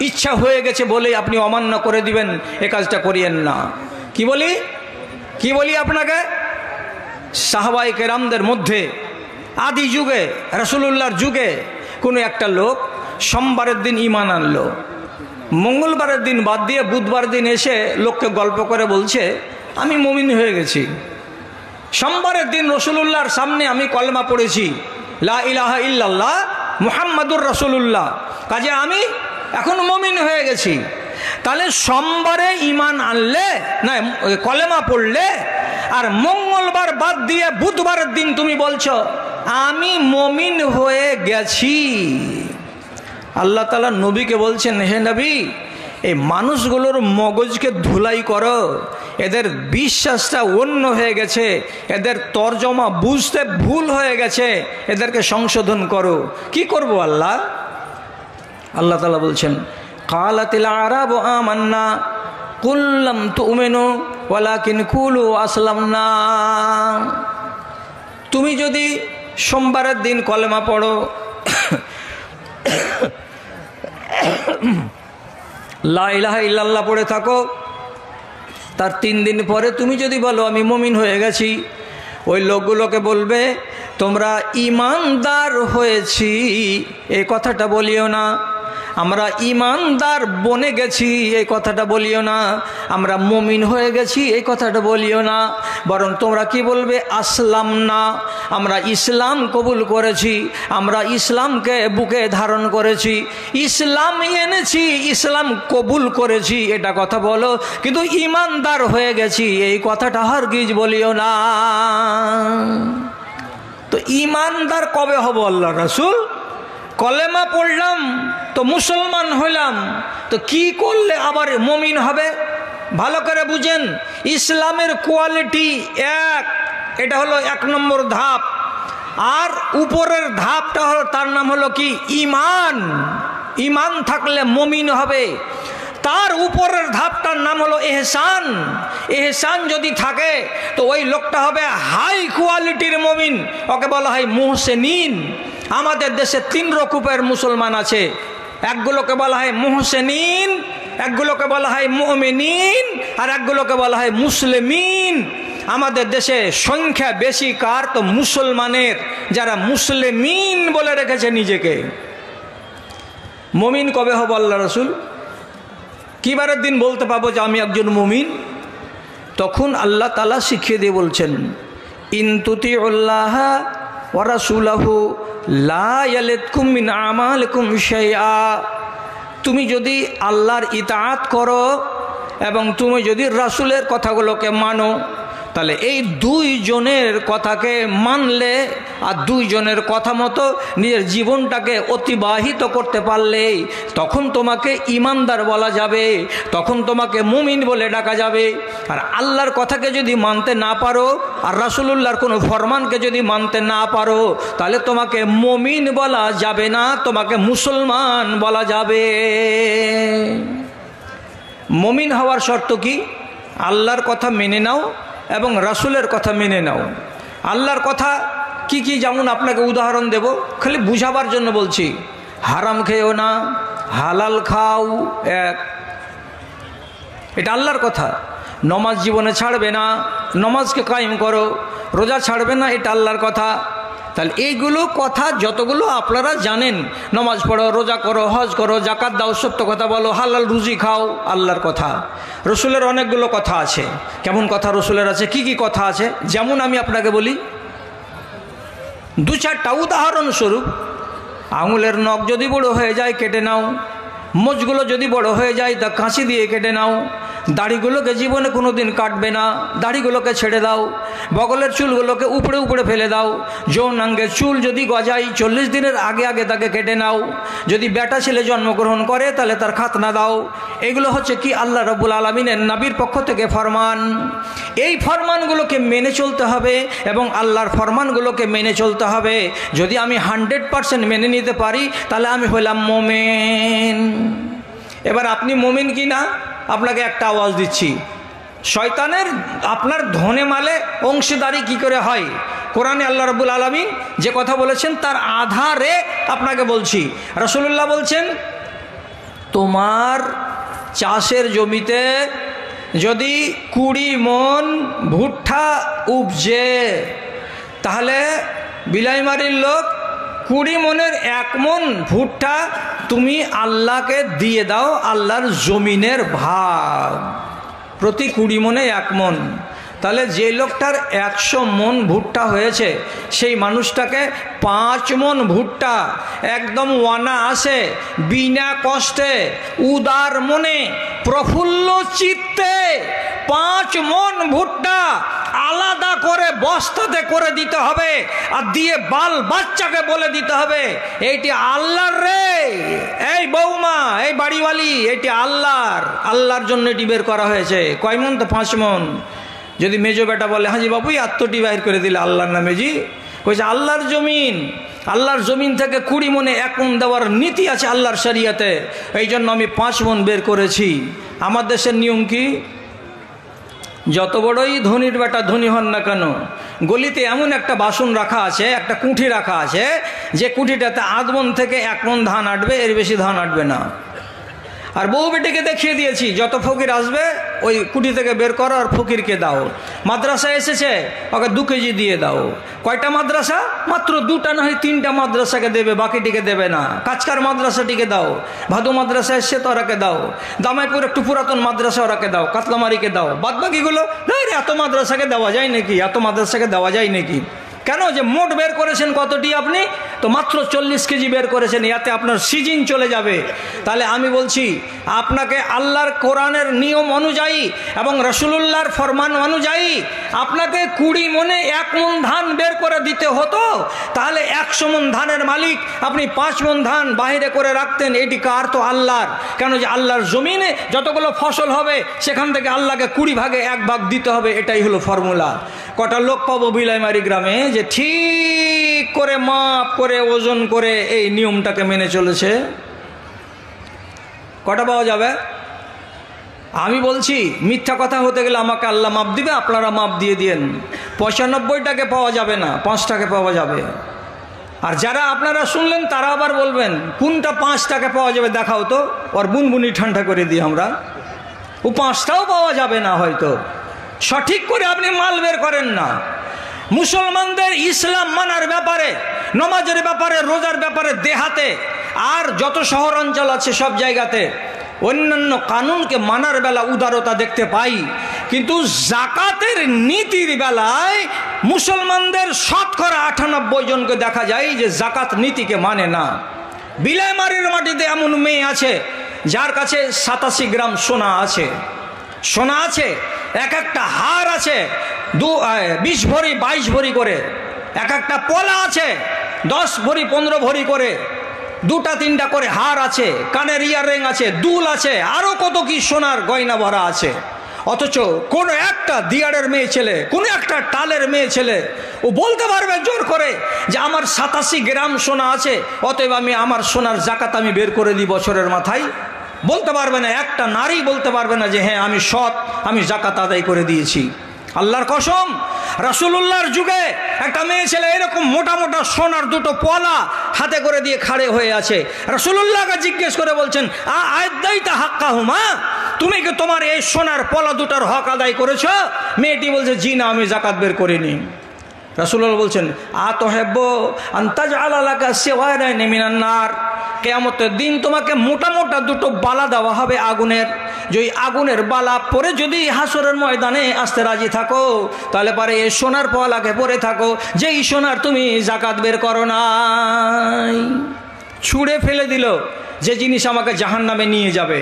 ইচ্ছা হয়ে গেছে বলেই আপনি অমান্য করে দিবেন, এ কাজটা করিয়েন না। কি বলি আপনাকে? সাহাবায়ে কেরামদের মধ্যে আদি যুগে, রাসূলুল্লাহর যুগে কোনো একটা লোক সোমবারের দিন ঈমান আনলো, মঙ্গলবারের দিন বাদ দিয়ে বুধবার দিন এসে লোককে গল্প করে বলছে আমি মুমিন হয়ে গেছি। সোমবারের দিন রাসূলুল্লাহর সামনে আমি কলেমা পড়েছি, লা ইলাহা ইল্লাল্লাহ মুহাম্মাদুর রাসূলুল্লাহ, কাজে আমি এখন মুমিন হয়ে গেছি। তাহলে সোমবারে ঈমান আনলে না, কলেমা পড়লে, আর মঙ্গলবার বাদ দিয়ে বুধবারের দিন তুমি বলছো আমি মুমিন হয়ে গেছি। আল্লাহ তাআলা নবীকে বলছেন, হে নবী, এই মানুষগুলোর মগজকে ধুলাই করো, এদের বিশ্বাসটা অন্য হয়ে গেছে, এদের তর্জমা বুঝতে ভুল হয়ে গেছে, এদেরকে সংশোধন করো। কি করব আল্লাহ? আল্লাহ তাআলা বলছেন, কালাতিল আরাবু আমান্না কুল লাম তুমিনু ওয়ালাকিন কুলু আসলামনা। তুমি যদি সোমবারের দিন কলেমা পড়ো, লা ইলাহা ইল্লাল্লাহ পড়ে থাকো, তার 3 দিন পরে তুমি যদি বলো আমি মুমিন হয়ে গেছি, ওই লোকগুলোকে বলবে তোমরা ঈমানদার হয়েছি এই কথাটা বলিও না। আমরা ইমানদার বনে গেছি এই কথাটা বলিও না, আমরা মুমিন হয়ে গেছি এই কথাটা বলিও না, বরং তোমরা কি বলবে? আসলাম না, আমরা ইসলাম কবুল করেছি, আমরা ইসলামকে বুকে ধারণ করেছি, ইসলাম এনেছি, ইসলাম কবুল করেছি, এটা কথা বলো। কিন্তু ইমানদার হয়ে গেছি এই কথাটা হারগিজ বলিও না। তো ইমানদার কবে হব আল্লাহ রাসূল? কলেমা পড়লাম তো মুসলমান হইলাম, তো কি করলে আবার মুমিন হবে? ভালো করে বুঝেন, ইসলামের কোয়ালিটি এক, এটা হলো 1 নম্বর ধাপ। আর উপরের ধাপটা হলো, তার নাম হলো কি? ইমান। ইমান থাকলে মুমিন হবে। তার উপরের ধাপটার নাম হলো ইহসান। ইহসান যদি থাকে তো ওই লোকটা হবে হাই কোয়ালিটির মুমিন, ওকে বলা হয় মুহসিনিন। আমাদের দেশে 3 রকমের মুসলমান আছে, একগুলোকে বলা হয় মুহসিনিন, একগুলোকে বলা হয় মুমিনিন, আর একগুলোকে বলা হয় মুসলিমিন। আমাদের দেশে সংখ্যা বেশি কার? তো মুসলমানের, যারা মুসলিমিন বলে রেখেছে নিজেকে। মুমিন কবে হব আল্লাহ রাসূল? কিবারের দিন বলতে পাবো যে আমি একজন মুমিন? তখন আল্লাহ তাআলা শিখিয়ে দিয়ে বলছেন, ইন তুতিউল্লাহ ওয়া রাসূলাহু লা ইয়ালিতকুম মিন আমালিকুম শাইআ। তুমি যদি আল্লাহর ইতাআত করো এবং তুমি যদি রাসূলের কথাগুলোকে মানো, তাহলে এই 2 জনের কথাকে মানলে আর 2 জনের কথা মতো নিজের জীবনটাকে অতিবাহিত করতে পারলে তখন তোমাকে ইমানদার বলা যাবে, তখন তোমাকে মুমিন বলে ডাকা যাবে। আর আল্লাহর কথাকে যদি মানতে না পারো আর রাসূলুল্লাহর কোনো ফরমানকে যদি মানতে না পারো, তাহলে তোমাকে মুমিন বলা যাবে না, তোমাকে মুসলমান বলা যাবে। মুমিন হওয়ার শর্ত কি? আল্লাহর কথা মেনে নাও এবং রাসূলের কথা মেনে নাও। আল্লাহর কথা কি কি, যেমন আপনাকে উদাহরণ দেব, খালি বুঝাবার জন্য বলছি। হারাম খেও না, হালাল খাও, এক, এটা আল্লাহর কথা। নমাজ জীবনে ছাড়বে না, নমাজকে কায়েম করো, রোজা ছাড়বে না, এটা আল্লাহর কথা। তাহলে এইগুলো কথা যতগুলো আপনারা জানেন, নমাজ পড়ো, রোজা করো, হজ করো, জাকাত দাও, সত্য কথা বলো, হালাল রুজি খাও, আল্লাহর কথা। রসুলের অনেকগুলো কথা আছে। কেমন কথা রসুলের আছে? কি কি কথা আছে? যেমন আমি আপনাকে বলি 2-4টা উদাহরণস্বরূপ। আঙুলের নখ যদি বড় হয়ে যায় কেটে নাও, মোচগুলো যদি বড় হয়ে যায় তা কাঁচি দিয়ে কেটে নাও, দাড়িগুলোকে জীবনে কোনো দিন কাটবে না, দাড়িগুলোকে ছেড়ে দাও, বগলের চুলগুলোকে উপড়ে উপড়ে ফেলে দাও, যৌনাঙ্গের চুল যদি গজায় 40 দিনের আগে আগে তাকে কেটে নাও, যদি বেটা ছেলে জন্মগ্রহণ করে তাহলে তার খাতনা দাও। এগুলো হচ্ছে কি? আল্লাহ রাব্বুল আলামিনের নবীর পক্ষ থেকে ফরমান। এই ফরমানগুলোকে মেনে চলতে হবে এবং আল্লাহর ফরমানগুলোকে মেনে চলতে হবে। যদি আমি 100% মেনে নিতে পারি তাহলে আমি হলাম মুমিন। এবার আপনি মুমিন কি না আপনাকে একটা আওয়াজ দিচ্ছি। শয়তানের আপনার ধনে মালে অংশীদারি কি করে হয়? কোরআনে আল্লাহ রাব্বুল আলামিন যে কথা বলেছেন তার আধারে আপনাকে বলছি। রাসূলুল্লাহ বলছেন, তোমার চাষের জমিতে যদি 20 মণ ভুট্টা উপজে, তাহলে বিলাইমারির লোক 20 মণের 1 মণ ভুট্টা তুমি আল্লাহকে দিয়ে দাও, আল্লাহর জমিনের ভাগ, প্রতি 20 মণে 1 মণ। তাহলে যে লোকটার 100 মণ ভুট্টা হয়েছে সেই মানুষটাকে 5 মণ ভুট্টা একদম ওয়ানা আসে, বিনা কষ্টে, উদার মনে, প্রফুল্ল চিত্তে 5 মণ ভুট্টা আলাদা করে বস্তাতে করে দিতে হবে আর দিয়ে বাল বাচ্চাকে বলে দিতে হবে এইটি আল্লাহর রে, এই বৌমা, এই বাড়িওয়ালি, এটি আল্লাহর, আল্লাহর জন্য এটি বের করা হয়েছে। কয় মণ? তো 5 মণ। যদি মেজো বেটা বলে, হাজি বাবু আত্মটি বাইর করে দিলে আল্লাহর নামে, জি কইছে আল্লাহর জমিন, আল্লাহর জমিন থেকে 20 মণে 1 মণ দেওয়ার নীতি আছে আল্লাহর শরিয়াতে, এই জন্য আমি 5 মণ বের করেছি। আমার দেশের নিয়ম কি? যত বড়ই ধনীর বেটা ধনী হন না কেন, গলিতে এমন একটা বাসন রাখা আছে, একটা কুঠি রাখা আছে, যে কুঠিটাতে 8 মণ থেকে 1 মণ ধান আটবে, এর বেশি ধান আটবে না। আর বউ বেটিকে দেখিয়ে দিয়েছি, যত ফকির আসবে ওই কুটি থেকে বের করো আর ফকিরকে দাও। মাদ্রাসা এসেছে, ওকে 2 কেজি দিয়ে দাও। কয়টা মাদ্রাসা? মাত্র 2টা নয় 3টা মাদ্রাসাকে দেবে, বাকিটিকে দেবে না। কাচকার মাদ্রাসাটিকে দাও, ভাদু মাদ্রাসা এসছে তো ওরাকে দাও, দামাইপুর একটু পুরাতন মাদ্রাসা ওরাকে দাও, কাতলামারিকে দাও। বাদ বাকিগুলো এত মাদ্রাসাকে দেওয়া যায় নাকি, এত মাদ্রাসাকে দেওয়া যায় নাকি? কেন? যে মোট বের করেছেন কতটি আপনি? তো মাত্র 40 কেজি বের করেছেন, ইয়াতে আপনার সিজন চলে যাবে। তাহলে আমি বলছি আপনাকে আল্লাহর কোরআনের নিয়ম অনুযায়ী এবং রাসূলুল্লাহর ফরমান অনুযায়ী আপনাকে 20 মণে 1 মণ ধান বের করে দিতে হতো, তাহলে 100 মণ ধানের মালিক আপনি 5 মণ ধান বাহিরে করে রাখতেন। এটি কার? তো আল্লাহর। কেন? যে আল্লাহর জমিনে যতগুলো ফসল হবে সেখান থেকে আল্লাহকে 20 ভাগে 1 ভাগ দিতে হবে, এটাই হলো ফর্মুলা। কটা লোক পাবো বিলাইমারি গ্রামে যে ঠিক করে মাপ করে ওজন করে এই নিয়মটাকে মেনে চলেছে? কটা পাওয়া যাবে? আমি বলছি মিথ্যা কথা হতে গেলে আমাকে আল্লাহ মাপ দিবে, আপনারা মাপ দিয়ে দিয়েন। 95টাকে পাওয়া যাবে না, 5টাকে পাওয়া যাবে। আর যারা আপনারা শুনলেন তারা আবার বলবেন কোনটা 5টাকে পাওয়া যাবে দেখাও তো, ওর বুনবুনি ঠান্ডা করে দিই আমরা। ও 5টাও পাওয়া যাবে না হয়তো। সঠিক করে আপনি মাল বের করেন না। মুসলমানদের ইসলাম মানার ব্যাপারে, নমাজের ব্যাপারে, রোজার ব্যাপারে দেহাতে আর যত শহর অঞ্চল আছে সব জায়গাতে অন্যান্য কানুনকে মানার বেলা উদারতা দেখতে পাই, কিন্তু জাকাতের নীতির বেলায় মুসলমানদের শতকরা 98 জনকে দেখা যায় যে জাকাত নীতিকে মানে না। বিলাইমারির মাটিতে এমন মেয়ে আছে যার কাছে 87 গ্রাম সোনা আছে, সোনা আছে, এক একটা হার আছে 20 ভরি 22 ভরি করে, এক একটা পলা আছে 10 ভরি 15 ভরি করে, 2টা 3টা করে হার আছে, কানের ইয়াররিং আছে, দুল আছে, আরো কত কি সোনার গয়না ভরা আছে। অথচ কোন একটা দিয়ারের মেয়ে ছেলে, কোন একটা টালের মেয়ে ছেলে ও বলতে পারবে জোর করে যে আমার 87 গ্রাম সোনা আছে, অতএব আমি আমার সোনার জাকাত আমি বের করে দিই বছরের মাথায়? বলতে পারবে না। একটা নারী বলতে পারবে না যে হ্যাঁ আমি সৎ, আমি জাকাত আদায় করে দিয়েছি। আল্লাহর কসম, রাসূলুল্লাহর যুগে একটা মেয়ে ছেলে এরকম মোটা মোটা সোনার 2টো পলা হাতে করে দিয়ে খাড়ে হয়ে আছে। রাসূলুল্লাহকে জিজ্ঞেস করে বলছেন আদাইতা হাক্কাহুমা, তুমি কি তোমার এই সোনার পলা 2টার হক আদায় করেছো? মেয়েটি বলছে জি না, আমি জাকাত বের করিনি। রাসূলুল্লাহ বলছেন আতহাব্বু আন তাজআলা লাকা সিওয়ারাইন মিনান নার, কিয়ামতের দিন তোমাকে মোটা মোটা 2টো বালা দেওয়া হবে আগুনের। যে আগুনের বালা পরে যদি হাসরের ময়দানে আসতে রাজি থাকো, তাহলে পরে এই সোনার পলাকে পরে থাকো যেই সোনার তুমি জাকাত বের করো নাই। ছুঁড়ে ফেলে দিল যে জিনিস আমাকে জাহান্নামে নিয়ে যাবে।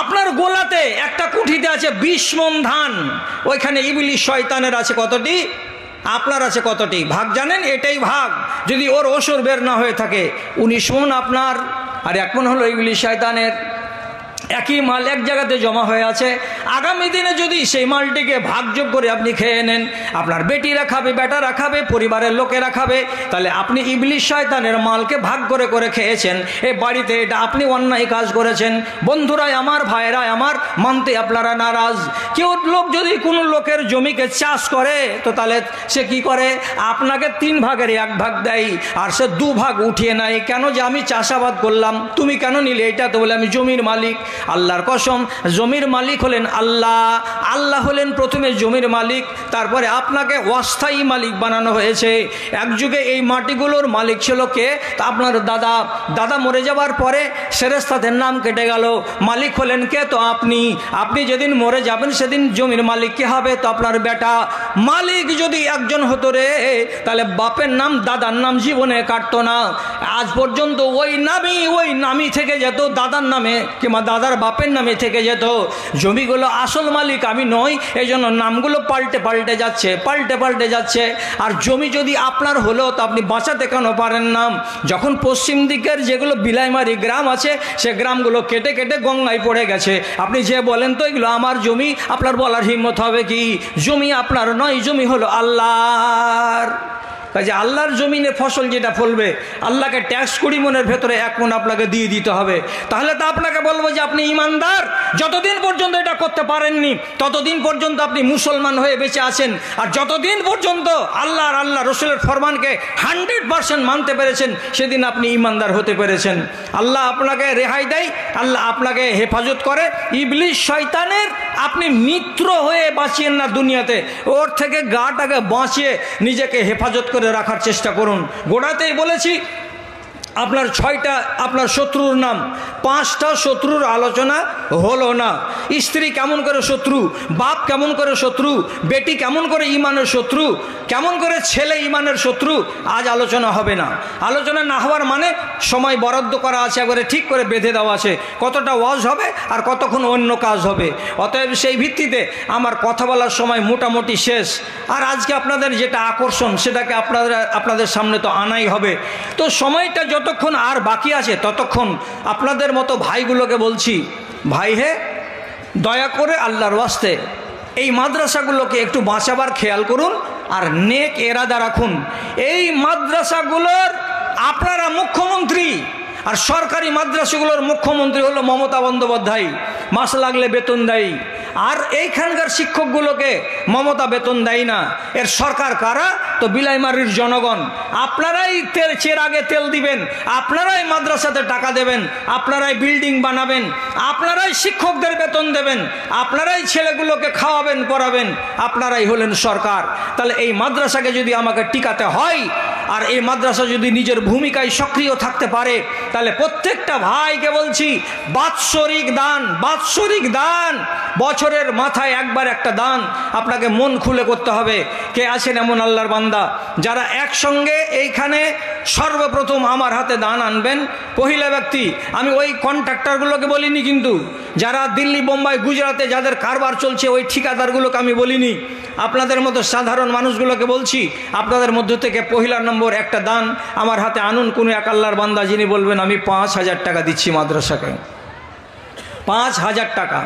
আপনার গোলাতে একটা কুঠিতে আছে 20 মণ ধান, ওইখানে ইবলিস শয়তানের আছে কতটি? আপনার আছে কতটি? ভাগ জানেন? এটাই ভাগ। যদি ওর ওসর বের না হয়ে থাকে 19 মণ আপনার আর 1 মণ হলো ইবলিস শয়তানের। একই মাল এক জায়গাতে জমা হয়ে আছে। আগামী দিনে যদি সেই মালটিকে ভাগযোগ করে আপনি খেয়ে নেন, আপনার বেটিরা খাবে, বেটারা খাবে, পরিবারের লোকেরা খাবে, তাহলে আপনি ইবলিস শয়তানের মালকে ভাগ করে করে খেয়েছেন। এই বাড়িতে এটা আপনি অন্যায় কাজ করেছেন। বন্ধুরাই আমার, ভাইরা আমার, মানতে আপনারা নারাজ। কেউ লোক যদি কোনো লোকের জমিকে চাষ করে তো তাহলে সে কি করে? আপনাকে 3 ভাগের 1 ভাগ দেয় আর সে 2 ভাগ উঠিয়ে নেয়। কেন? যে আমি চাষাবাদ করলাম, তুমি কেন নিলে? এটা তো বলে আমি জমির মালিক। আল্লাহর কসম, জমির মালিক হলেন আল্লাহ। আল্লাহ হলেন প্রথমে জমির মালিক, তারপরে আপনাকে অস্থায়ী মালিক বানানো হয়েছে। এক যুগে এই মাটিগুলোর মালিক ছিল কে? তা আপনার দাদা। দাদা মরে যাওয়ার পরে ফেরেশতাদের নাম কেটে গেল, মালিক হলেন কে? তো আপনি। আপনি যেদিন মরে যাবেন সেদিন জমির মালিক কে হবে? তো আপনার বেটা। মালিক যদি একজন হতো রে, তাহলে বাপের নাম দাদার নাম জীবনে কাটতো না। আজ পর্যন্ত ওই নামই থেকে যেত দাদার নামে, কিংবা দাদার বাপের নামে থেকে যেত। জমিগুলো আসল মালিক আমি নই, এই জন্য নামগুলো পাল্টে যাচ্ছে। আর জমি যদি আপনার হলো তো আপনি বাঁচাতে কেন পারেন না? যখন পশ্চিম দিকের যেগুলো বিলাইমারি গ্রাম আছে সে গ্রামগুলো কেটে কেটে গঙ্গায় পড়ে গেছে, আপনি যে বলেন তো এগুলো আমার জমি, আপনার বলার হিম্মত হবে কি? জমি আপনার নয়, জমি হলো আল্লাহর। কাজে আল্লাহর জমিনে ফসল যেটা ফলবে আল্লাহকে ট্যাক্স 20 মনের ভেতরে 1 মণ আপনাকে দিয়ে দিতে হবে। তাহলে তো আপনাকে বলবো যে আপনি ইমানদার। যতদিন পর্যন্ত এটা করতে পারেননি ততদিন পর্যন্ত আপনি মুসলমান হয়ে বেঁচে আছেন। আর যতদিন পর্যন্ত আল্লাহ রসুলের ফরমানকে 100% মানতে পেরেছেন সেদিন আপনি ইমানদার হতে পেরেছেন। আল্লাহ আপনাকে রেহাই দেয়, আল্লাহ আপনাকে হেফাজত করে। ইবলিশ শয়তানের আপনি মিত্র হয়ে বাঁচিয়েন না দুনিয়াতে, ওর থেকে গাটাকে বাঁচিয়ে নিজেকে হেফাজত করে রাখার চেষ্টা করুন। গোড়াতেই বলেছি আপনার 6টা আপনার শত্রুর নাম, 5টা শত্রুর আলোচনা হলো না। স্ত্রী কেমন করে শত্রু, বাপ কেমন করে শত্রু, বেটি কেমন করে ইমানের শত্রু, কেমন করে ছেলে ইমানের শত্রু, আজ আলোচনা হবে না। আলোচনা না হওয়ার মানে সময় বরাদ্দ করা আছে, একবারে ঠিক করে বেঁধে দেওয়া আছে কতটা ওয়াজ হবে আর কতক্ষণ অন্য কাজ হবে। অতএব সেই ভিত্তিতে আমার কথা বলার সময় মোটামুটি শেষ। আর আজকে আপনাদের যেটা আকর্ষণ সেটাকে আপনাদের সামনে তো আনাই হবে। তো সময়টা যতক্ষণ আর বাকি আছে ততক্ষণ আপনাদের মতো ভাইগুলোকে বলছি, ভাই হে, দয়া করে আল্লাহর ওয়াস্তে এই মাদ্রাসাগুলোকে একটু বাঁচাবার খেয়াল করুন আর নেক এরাদা রাখুন। এই মাদ্রাসাগুলোর আপনারা মুখ্যমন্ত্রী, আর সরকারি মাদ্রাসাগুলোর মুখ্যমন্ত্রী হলো মমতা বন্দ্যোপাধ্যায়, মাস লাগলে বেতন দেয়। আর এইখানকার শিক্ষকগুলোকে মমতা বেতন দেয় না। এর সরকার কারা? তো বিলাইমারির জনগণ। আপনারাই চেরাগে তেল দিবেন, আপনারাই মাদ্রাসাতে টাকা দেবেন, আপনারাই বিল্ডিং বানাবেন, আপনারাই শিক্ষকদের বেতন দেবেন, আপনারাই ছেলেগুলোকে খাওয়াবেন পড়াবেন, আপনারাই হলেন সরকার। তাহলে এই মাদ্রাসাকে যদি আমাকে টিকাতে হয় আর এই মাদ্রাসা যদি নিজের ভূমিকায় সক্রিয় থাকতে পারে, তাহলে প্রত্যেকটা ভাইকে বলছি বাৎসরিক দান, বছরের মাথায় একবার একটা দান আপনাকে মন খুলে করতে হবে। কে আছেন এমন আল্লাহর বান্দা যারা একসঙ্গে এইখানে সর্বপ্রথম আমার হাতে দান আনবেন? পহিলা ব্যক্তি, আমি ওই কন্ট্রাক্টরগুলোকে বলিনি, কিন্তু যারা দিল্লি, বোম্বাই, গুজরাটে যাদের কারবার চলছে ওই ঠিকাদারগুলোকে আমি বলিনি, আপনাদের মতো সাধারণ মানুষগুলোকে বলছি, আপনাদের মধ্য থেকে পহিলা নম্বর একটা দান আমার হাতে আনুন। কোনো এক আল্লাহর বান্দা যিনি বলবেন আমি 5000 টাকা দিচ্ছি মাদ্রাসাকে, 5000 টাকা।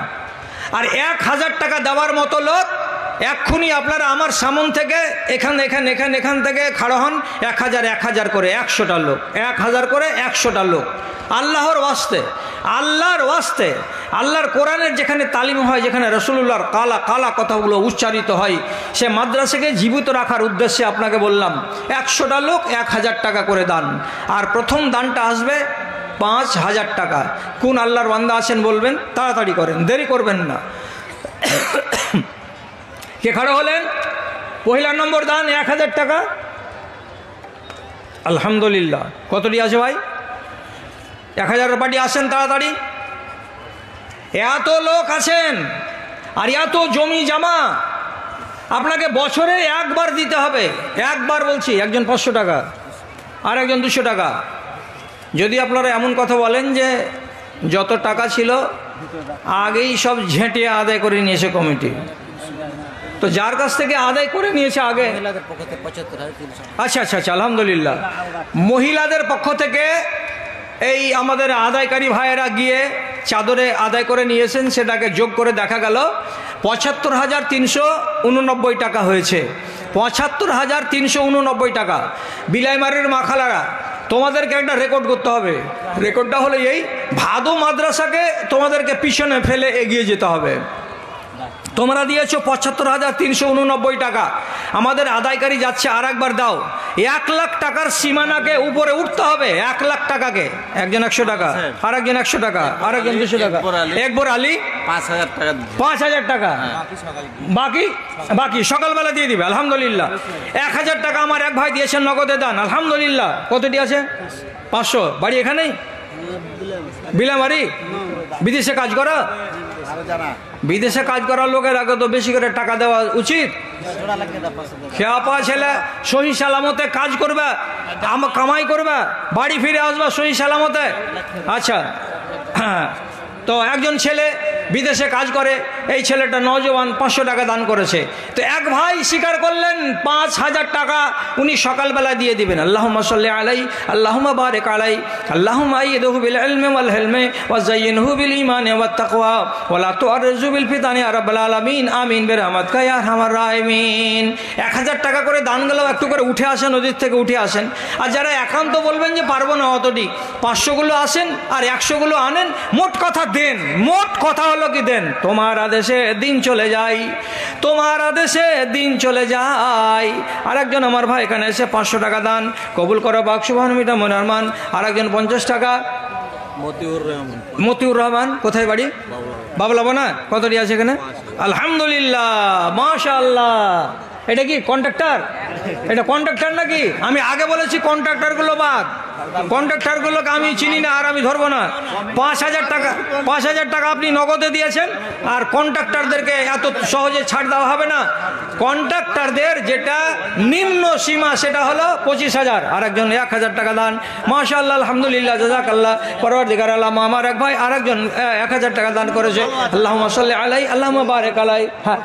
আর 1000 টাকা দেওয়ার মতো লোক এক্ষুনি আপনারা আমার সামন থেকে এখান থেকে খাড়া হন। 1000 করে 100টা লোক, 1000 করে 100টা লোক। আল্লাহর ওয়াস্তে, আল্লাহর কোরআনের যেখানে তালিম হয়, যেখানে রসুলুল্লাহর কালা কথাগুলো উচ্চারিত হয়, সে মাদ্রাসাকে জীবিত রাখার উদ্দেশ্যে আপনাকে বললাম 100টা লোক 1000 টাকা করে দান। আর প্রথম দানটা আসবে 5000 টাকা। কোন আল্লাহর বান্দা আছেন বলবেন? তাড়াতাড়ি করেন, দেরি করবেন না। কে খাড়া হলেন? পহিলা নম্বর দান 1000 টাকা। আলহামদুলিল্লাহ। কতটি আছে ভাই? 1000 পাটি আসেন তাড়াতাড়ি। এত লোক আছেন আর এত জমি জমা, আপনাকে বছরে একবার দিতে হবে। একবার বলছি, একজন 500 টাকা আর একজন 200 টাকা। যদি আপনারা এমন কথা বলেন যে যত টাকা ছিল আগেই সব ঝেঁটিয়ে আদায় করে নিয়েছে কমিটি, তো যার কাছ থেকে আদায় করে নিয়েছে আগে, আচ্ছা, আলহামদুলিল্লাহ। মহিলাদের পক্ষ থেকে এই আমাদের আদায়কারী ভাইয়েরা গিয়ে চাদরে আদায় করে নিয়েছেন, সেটাকে যোগ করে দেখা গেল ৭৫,৩89 টাকা হয়েছে। ৭৫,৩89 টাকা। বিলাইমারির মাখালারা, তোমাদেরকে একটা রেকর্ড করতে হবে। রেকর্ডটা হলো এই, ভাদু মাদ্রাসাকে তোমাদেরকে পিছনে ফেলে এগিয়ে যেতে হবে। তোমরা দিয়েছো ৭৫,৩89 টাকা, আমাদের আদায়কারী যাচ্ছে আর একবার দাও। 1 লাখ টাকার সীমানাকে উপরে উঠতে হবে। 1 লাখ টাকাকে, একজন 100 টাকা আর একজন 100 টাকা আর একজন 200 টাকা। একবার আলী 5000 টাকা, বাকি সকালবেলা দিয়ে দিবে। আলহামদুলিল্লাহ। 1000 টাকা আমার এক ভাই দিয়েছেন নগদে দান। আলহামদুলিল্লাহ। কতটি আছে? 500। বাড়ি এখানেই বিলামারি? বিদেশে কাজ করা? বিদেশে কাজ করার লোকের আগে তো বেশি করে টাকা দেওয়া উচিত। খেয়াপা ছেলে সহি সালামতে কাজ করবে, কামাই করবে, বাড়ি ফিরে আসবা সহি সালামতে। আচ্ছা, হ্যাঁ। তো একজন ছেলে বিদেশে কাজ করে, এই ছেলেটা নওজওয়ান 500 টাকা দান করেছে। তো এক ভাই স্বীকার করলেন 5000 টাকা উনি সকালবেলা দিয়ে দিবেন। আল্লাহুম্মা সাল্লি আলাই, আল্লাহুম্মা বারিক আলাই, আল্লাহুম্মা আইয়িদহু বিল ইলমি ওয়াল হিলমি ওয়া যায়্যিনহু বিল ঈমানি ওয়াত তাকওয়া ওয়া লা তুআররিজু বিল ফিতানি ইয়া রাব্বাল আলামিন আমিন বিরহমাতিকা ইয়া আরহামার রাহিমিন। 1000 টাকা করে দান গেলেও একটু করে উঠে আসেন, নদীর থেকে উঠে আসেন। আর যারা একান্ত বলবেন যে পারবো না অতটি, 500 গুলো আসেন আর 100 গুলো আনেন, মোট কথা দেন। মোট কথা হলো কি দেন। তোমার আদেশে দিন চলে যায়, তোমার আদেশে দিন চলে যায়। আরেকজন আমার ভাই এখানে এসে 500 টাকা দান কবুল করো পাক সুবহান মিটা মনার মান। আরেকজন 50 টাকা, মতিউর রহমান, কোথায় বাড়ি? বাবলাবো না, কতটি আছে এখানে? আলহামদুলিল্লাহ, মাশাআল্লাহ। এটা কি কন্ট্রাক্টর? এটা কন্ট্রাক্টর নাকি? আমি আগে বলেছি কন্ট্রাক্টরগুলো বাদ, কন্ট্রাক্টরগুলোকে আমি চিনি না আর আমি ধরবো না। 5000 টাকা, 5000 টাকা আপনি নগদে দিয়েছেন, আর কন্ট্রাক্টরদেরকে এত সহজে ছাড় দেওয়া হবে না। কন্ট্রাক্টরদের যেটা নিম্ন সীমা সেটা হলো 25000। আর একজন 1000 টাকা দান, মাশাআল্লাহ, আলহামদুলিল্লাহ, জাযাকাল্লাহ। পরওয়ারদিগার আলম আমার এক ভাই আরেকজন 1000 টাকা দান করেছে। আল্লাহুম্মা সাল্লি আলাই, আল্লাহুম্মা বারিক আলাই। হ্যাঁ,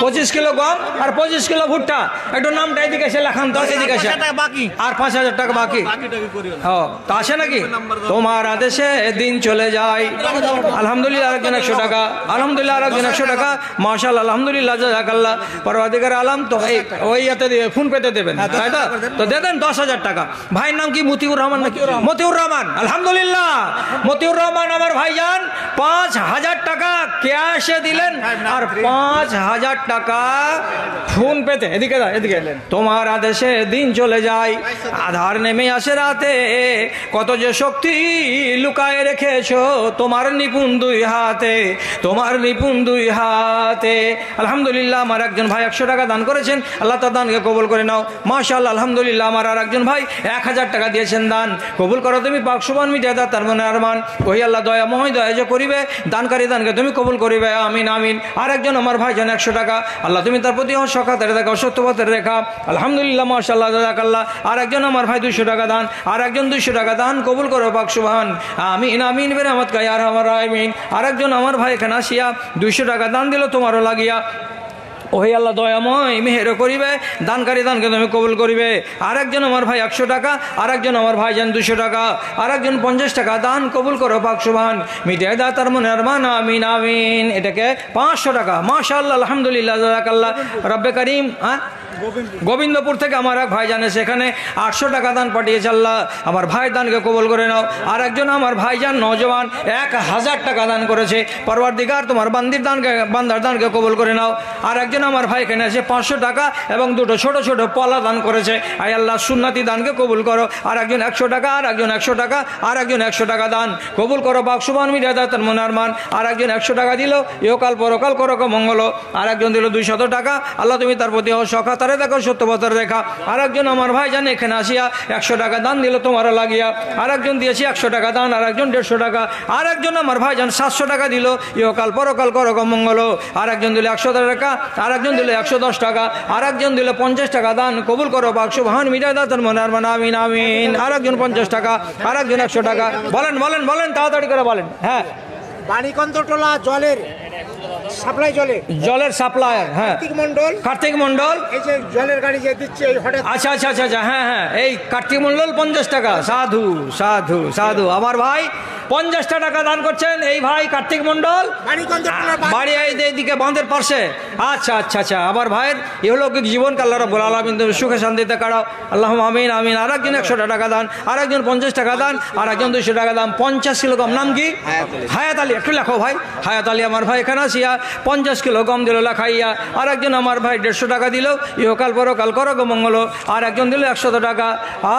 25 কিলো গম আর 25 কিলো ভুট্টা। একটু নামটা এদিকে এসে লেখান তো, এদিকে এসে। আর 5000 টাকা বাকি। তা আসে নাকি? তোমার আদেশে দিন চলে যায়। আলহামদুলিল্লাহ, আরেকজন 100 টাকা। আলহামদুলিল্লাহ, আরেকজন 100 টাকা। মাশাআল্লাহ, আলহামদুলিল্লাহ, জাযাকাল্লাহ। পরওয়ারদিগার আলম তো ওই ইয়াতে ফোন পেতে দেবেন, তাই তো দিয়ে দেন 10000 টাকা। ভাইয়ের নাম কি? মতিউর রহমান নাকি? মতিউর রহমান, আলহামদুলিল্লাহ। মতিউর রহমান আমার ভাইজান 5000 টাকা ক্যাশে দিলেন আর 5000 টাকা ফোন পেতে। এদিকে এদিকে। তোমার আদেশে দিন চলে যায়, আধার নেমে আসে রাতে, কত যে শক্তি লুকায় রেখেছো তোমার নিপুণ 2 হাতে, তোমার নিপুণ 2 হাতে। আলহামদুলিল্লাহ, আমার একজন ভাই 100 টাকা দান করেছেন, আল্লাহ তার দানকে কবুল করে নাও। মাশাআল্লাহ, আলহামদুলিল্লাহ। আমার আর একজন ভাই 1000 টাকা দিয়েছেন দান, কবুল করো তুমি পাক সুবহান মিটায় দাও তার মনে আরমান। ওই আল্লাহ দয়াময় দয়া যে করিবে, দানকারী দানকে তুমি কবুল করিবে, আমিন আমিন। আর একজন আমার ভাই যেন 100 টাকা, আল্লাহ তুমি তার প্রতি সকাতের রেখা, সত্যপথের রেখা, আলহামদুলিল্লাহ, মাশাআল্লাহ, জাযাকাল্লাহ। আর একজন আমার ভাই 200 টাকা দান, আর একজন 200 টাকা দান কবুল করো পাক সুবহান, আমিন আমিন বিরহমাতিকা ইয়া আরহামার রাহিমিন। আর একজন আমার ভাই এখানে আসিয়া 200 টাকা দান দিল তোমারও লাগিয়া। ওহে আল্লাহ দয়াময় মেহের করিবে, দানকারী দানকে তুমি কবুল করিবে। আর একজন আমার ভাই 100 টাকা, আর একজন আমার ভাই যান 200 টাকা, আর একজন 50 টাকা দান কবুল করো পাক সুবহান, মিটায় দাও তার মনে আরমান, আমিন আমিন। এটাকে 500 টাকা। মাশাআল্লাহ, আলহামদুলিল্লাহ, জাযাকাল্লাহ। রব্বে কারীম গোবিন্দপুর থেকে আমার এক ভাই জানে, সেখানে 800 টাকা দান পাঠিয়েছে। আল্লাহ আমার ভাই দানকে কবুল করে নাও। আর একজন আমার ভাইজান নওজওয়ান 1000 টাকা দান করেছে। পরওয়ারদিগার তোমার বান্দার দানকে কবুল করে নাও। আর একজন আমার ভাই এখানে এসে 500 টাকা এবং 2টো ছোট ছোট পলা দান করেছে। আয় আল্লাহ সুন্নতি দানকে কবুল করো। আর একজন 100 টাকা, আর একজন 100 টাকা, আর একজন 100 টাকা দান কবুল করো পাক সুবহান মিটায় দাও তার মনে আরমান। আর একজন 100 টাকা দিল, ইহকাল পরকাল করো মঙ্গল। আর একজন দিল 200 টাকা, আল্লাহ তুমি তার প্রতি সখা তারে দেখো, সত্যপথের রেখা। আর একজন আমার ভাই জানে এখানে আসিয়া 100 টাকা দান দিল তোমার লাগিয়া। আর একজন দিয়েছি 100 টাকা দান, আর একজন 150 টাকা। আর একজন আমার ভাই জান 700 টাকা দিল, ইহকাল পরকাল করো মঙ্গল। আর একজন দিল 100 টাকা, আর একজন দিল 110 টাকা, আর একজন দিল 50 টাকা দান কবুল করো পাক সুবহান মিটায় দাও তার মনে আরমান, আমিন আমিন। আর একজন 50 টাকা, আর একজন 100 টাকা। বলেন বলেন বলেন, তাড়াতাড়ি করে বলেন। হ্যাঁ, বাণীকন্দ্রটোলা জলের সাপ্লাই, জলের সাপ্লায়ার। হ্যাঁ, কার্তিক মন্ডল, এই যে জলের গাড়ি যে দিচ্ছে হঠাৎ। আচ্ছা আচ্ছা আচ্ছা, হ্যাঁ হ্যাঁ, এই কার্তিক মন্ডল 50 টাকা। সাধু সাধু সাধু। আমার ভাই 50 টাকা দান করছেন, এই ভাই কার্তিক মন্ডল, বাড়ি এইদিকে বাঁধের পাশে। আচ্ছা আচ্ছা আচ্ছা, আমার ভাইয়ের ইহলৌকিক জীবনকে আল্লাহ রাব্বুল আলামিন সুখে শান্তিতে কাটাও, আল্লাহুম্মা আমিন আমিন। আর একজন 100 টাকা দান, আর একজন 50 টাকা দান, আর একজন 200 টাকা দান। 50 কিলো গম। নাম কি? হায়াত আলী। একটু লেখো ভাই। হায়াত আলী আমার ভাই এখানে আসিয়া 50 কিলো গম দিল লেখাইয়া। আর একজন আমার ভাই 150 টাকা দিল, ইহকাল পরকাল করো মঙ্গল। আর একজন দিল 100 টাকা,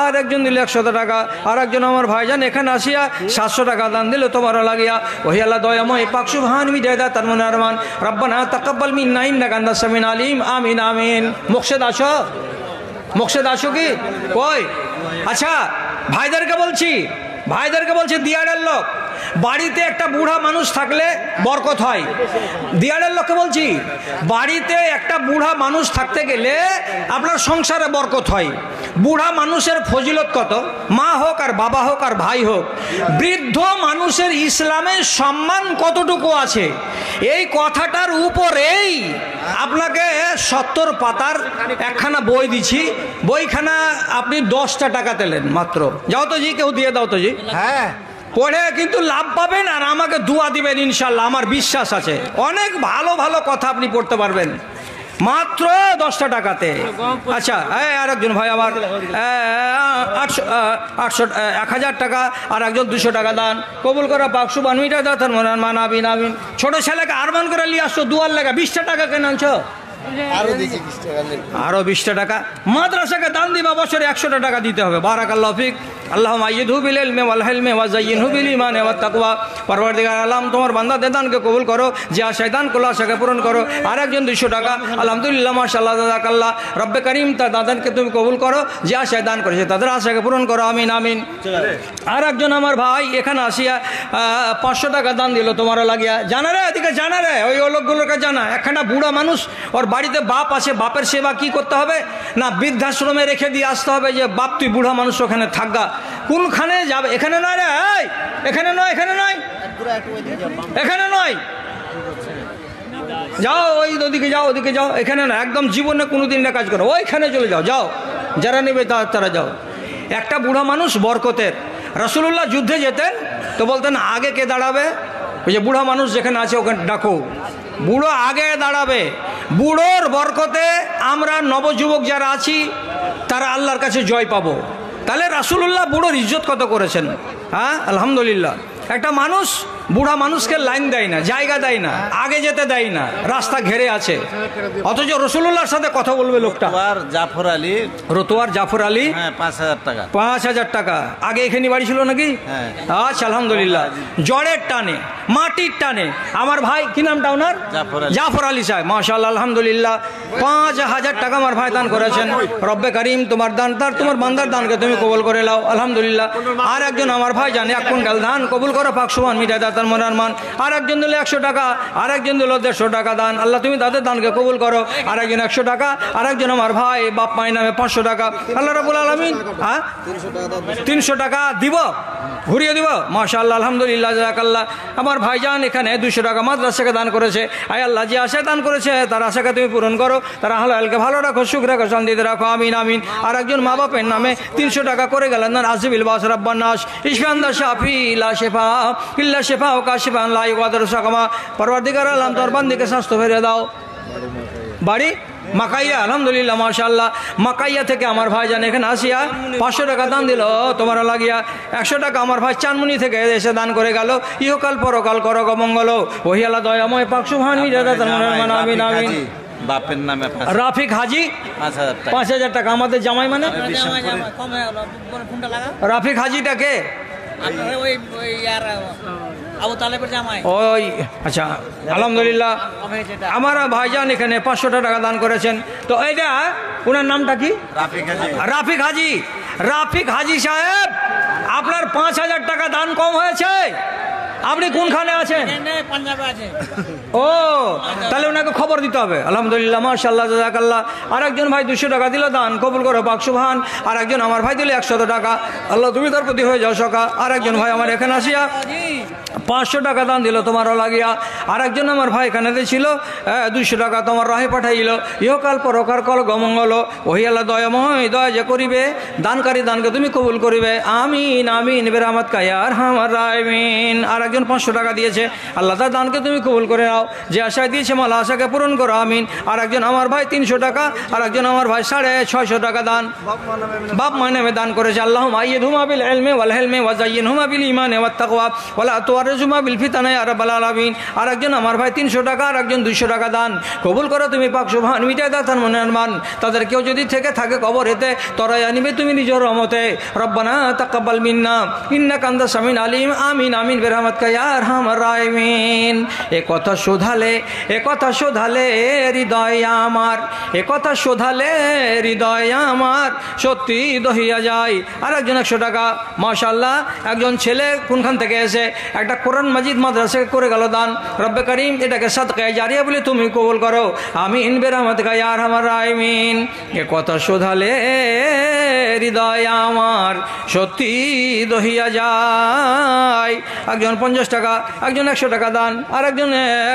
আর একজন দিল 100 টাকা। আর একজন আমার ভাইজান এখানে আসিয়া 700 টাকা দান দিল তোমার লাগিয়া। ওহি আল্লাহ দয়াময় পাক সুবহান মিটায় দাও তার মনে আরমান। রব্বানা তাকাব্বাল মিন্না ইন্নাকা আনতাস সামিউল আলিম, আমিন আমিন। মুকশেদ আসো, মুকশেদ আসো কি কই? আচ্ছা, ভাইদেরকে বলছি দিয়ারের লোক, বাড়িতে একটা বুড়া মানুষ থাকলে বরকত হয়। দিয়ালের লোককে বলছি, বাড়িতে একটা বুড়া মানুষ থাকতে গেলে আপনার সংসারে বরকত হয়। বুড়া মানুষের ফজিলত কত, মা হোক আর বাবা হোক আর ভাই হোক, বৃদ্ধ মানুষের ইসলামের সম্মান কতটুকু আছে, এই কথাটার উপরেই আপনাকে 70 পাতার একখানা বই দিছি, বইখানা আপনি 10টা টাকা দিলেন মাত্র। যাও তো জি, কেউ দিয়ে দাও তো জি। হ্যাঁ, পড়ে কিন্তু লাভ পাবেন আর আমাকে দোয়া দিবেন ইনশাল্লাহ, আমার বিশ্বাস আছে। অনেক ভালো ভালো কথা আপনি পড়তে পারবেন মাত্র 10টা টাকাতে। আচ্ছা, আর একজন ভাই আমার 1000 টাকা আর একজন 200 টাকা দান কবুল করা পাক সুবান মিটা দাতার মনান মানাবিন আমিন। ছোট ছেলেকে আরমান করে নিয়ে আসছো দুয়ার লেগা, 20টা টাকা কেন আনছো? আরো 20টা টাকা। মাদ্রাসাকে দান দিবা, বছরে 100টা টাকা দিতে হবে। বারাকাল্লাহু ফিক। আল্লাহুম্মা আইয়িদহু বিল ইলমি ওয়াল হিলমি ওয়া যায়্যিনহু বিল ঈমানি ওয়াত তাকওয়া। পরওয়ারদিগার আলম, তোমার বান্দাদের দানকে কবুল করো, যে আশায় দান করলো আশাকে পূরণ করো। আর একজন 200 টাকা, আলহামদুলিল্লাহ মাশাআল্লাহ জাযাকাল্লাহ। রব্বে করিম তার দাদানকে তুমি কবুল করো, যে আশায় দান করেছে তাদের আশাকে পূরণ করো, আমিন আমিন। আর একজন আমার ভাই এখানে আসিয়া 500 টাকা দান দিল তোমারও লাগিয়া। জানা রে, এদিকে জানা রে, ওই লোকগুলোকে জানা। একখানা বুড়া মানুষ, ওর বাড়িতে বাপ আছে, বাপের সেবা কি করতে হবে না, বৃদ্ধাশ্রমে রেখে দিয়ে আসতে হবে যে বাপ তুই বুড়া মানুষ ওখানে থাকগা। কোনখানে যাবে? এখানে নয় রে, এখানে নয়, এখানে নয়, এখানে নয়, যাও ওই ওদিকে যাও, ওদিকে যাও, এখানে না। একদম জীবনে কোনোদিন না কাজ করো, ওইখানে চলে যাও, যাও যারা নেবে তারা যাও। একটা বুড়া মানুষ বরকতের। রাসূলুল্লাহ যুদ্ধে যেতেন তো বলতেন আগে কে দাঁড়াবে? ওই যে বুড়া মানুষ যেখানে আছে ওখানে ডাকো, বুড়ো আগে দাঁড়াবে। বুড়োর বরকতে আমরা নবযুবক যারা আছি তারা আল্লাহর কাছে জয় পাবো। তাহলে রাসূলুল্লাহ বুড়োর ইজ্জত কত করেছেন। হ্যাঁ, আলহামদুলিল্লাহ। একটা মানুষ বুড়া মানুষকে লাইন দেয় না, জায়গা দেয় না, আগে যেতে দেয় না, রাস্তা ঘেরে আছে, অথচ রাসূলুল্লাহর সাথে কথা বলবে লোকটা। রতোয়ার জাফর আলী 5,000 টাকা। আগে এখানে বাড়ি ছিল নাকি? আচ্ছা, আলহামদুলিল্লাহ। জ্বরের টানে, মাটির টানে আমার ভাই, কি নামটা ওনার? জাফর আলী সাহেব, মাশাআল্লাহ, আলহামদুলিল্লাহ। 5,000 টাকা আমার ভাই দান করেছেন। রব্বে করিম তোমার দান তার তোমার বান্দার দানকে তুমি কবুল করে নাও, আলহামদুলিল্লাহ। আর একজন আমার ভাই জানে 1 কুইন্টাল ধান কবুল করো পাক সুবহান মিটায় দাতার মনার মান। আর একজন দিল 100 টাকা, আর একজন দিল 150 টাকা দান। আল্লাহ তুমি তাদের দানকে কবুল করো। আর একজন 100 টাকা, আর একজন আমার ভাই বাপ মায়ের নামে 500 টাকা। আল্লাহ রাব্বুল আলামিন 300 টাকা দিব, ঘুরিয়ে দিব, মাশাআল্লাহ, আলহামদুলিল্লাহ, জাযাকাল্লাহ। আমার ভাইজান এখানে 200 টাকা মাদ্রাসাকে দান করেছে। আয় আল্লাহ, যে আশায় দান করেছে তার আশাকে তুমি পূরণ করো, তারা হালালকে ভালো রাখো, সুখ রাখো, শান্তিতে রাখো, আমিন আমিন। আর একজন মা বাপের নামে 300 টাকা করে গেলেন না, আজিবিল বাস রাব্বান নাস ইশফান্দা শাফি লা শিফা ইল্লা শিফা ও কাশিফান লা ইগাদিরু সাকামা। পরওয়ারদিগার আলম তোর বান্দিকে স্বাস্থ্য ফিরিয়ে দাও। বাড়ি মাকাইয়া, আলহামদুলিল্লাহ, মাশাআল্লাহ। মাকাইয়া থেকে আমার ভাইজান এখানে আসিয়া 500 টাকা দান দিল তোমার লাগিয়া। 100 টাকা আমার ভাই চানমুনি থেকে এসে দান করে গেল। ইহকাল পরকাল করো মঙ্গল, ওহি আল্লাহ দয়াময় পাক সুবহান মিজাদাত আমিন আমিন। বাপের নামে রাফিক হাজি 5,000 টাকা। আমাদের জামাই মানে রাফিক হাজিটাকে ওই, আচ্ছা, আলহামদুলিল্লাহ। আমার ভাইজান এখানে 500 টাকা দান করেছেন। তো এইটা ওনার নামটা কি? রাফিক হাজি। রাফিক হাজি সাহেব, আপনার 5,000 টাকা দান কম হয়েছে। আপনি কোনখানে আছেন? ও, তাহলে ওনাকে খবর দিতে হবে। আলহামদুলিল্লাহ, মাশাআল্লাহ, জাযাকাল্লাহ। আর একজন ভাই 200 টাকা দিল দান, কবুল করো পাক সুবহান। আর একজন আমার ভাই দিল 100 টাকা, আল্লাহ তুমি তার প্রতি হয়ে যাও সকা। আর একজন ভাই আমার এখানে আসিয়া 500 টাকা দান দিল তোমারও লাগিয়া। আর একজন আমার ভাই এখানে ছিল 200 টাকা তোমার রাহে পাঠাইল। ইহকাল পরকাল কল গমঙ্গল, ওহি আল্লাহ দয়াময়, দয়া যে করিবে, দানকারী দানকে তুমি কবুল করিবে, আমিন আমিন বেরামাত কায়ার হামার রাইমিন। আর একজন 500 টাকা দিয়েছে, আল্লাহ তার দানকে তুমি কবুল করে নাও, যে আশায় দিয়েছে মালা আশাকে পূরণ করো, আমিন। আর একজন আমার ভাই 300 টাকা, আর একজন আমার ভাই 650 টাকা দান বাপ মা নামে দান করেছে। আল্লাহুম্মা আইয়িদহুমা বিল ইলমি ওয়াল হিলমি ওয়া যায়্যিনহুমা বিল ঈমানি ওয়াত তাকওয়া ওয়ালা তুওয়াররিজহুমা বিল ফিতানি ইয়া রাব্বাল আলামিন। আর একজন আমার ভাই 300 টাকা, আর একজন 200 টাকা দান কবুল করো তুমি পাক সুবহান মিটায় দাতার মনের মান। তাদের কেউ যদি থেকে থাকে কবরেতে, তরাই আনিবে তুমি নিজের রহমতে। রব্বানা তাকাব্বাল মিন্না ইন্নাকা আনতাস সামিউল আলিম, আমিন আমিন বিরহমাতিকা ইয়া আরহামার রাহিমিন। এ কথা শোধালে হৃদয় আমার, এ কথা শোধালে হৃদয় আমার সত্যি দহিয়া যায়। আর একজন 100 টাকা, মাশাআল্লাহ। একজন ছেলে কোনখান থেকে এসে একটা একটা কোরআন মাজিদ মাদ্রাসাকে করে গেল দান। রব্বে করিম এটাকে সাদকায়ে জারিয়া বলে তুমি কবুল করো, আমিন বেরাহমাতিকা ইয়া আরহামার রাহিমিন। এ কথা শোধালে হৃদয় আমার সত্যি দহিয়া যায়। একজন 50 টাকা, একজন 100 টাকা দান, আর একজন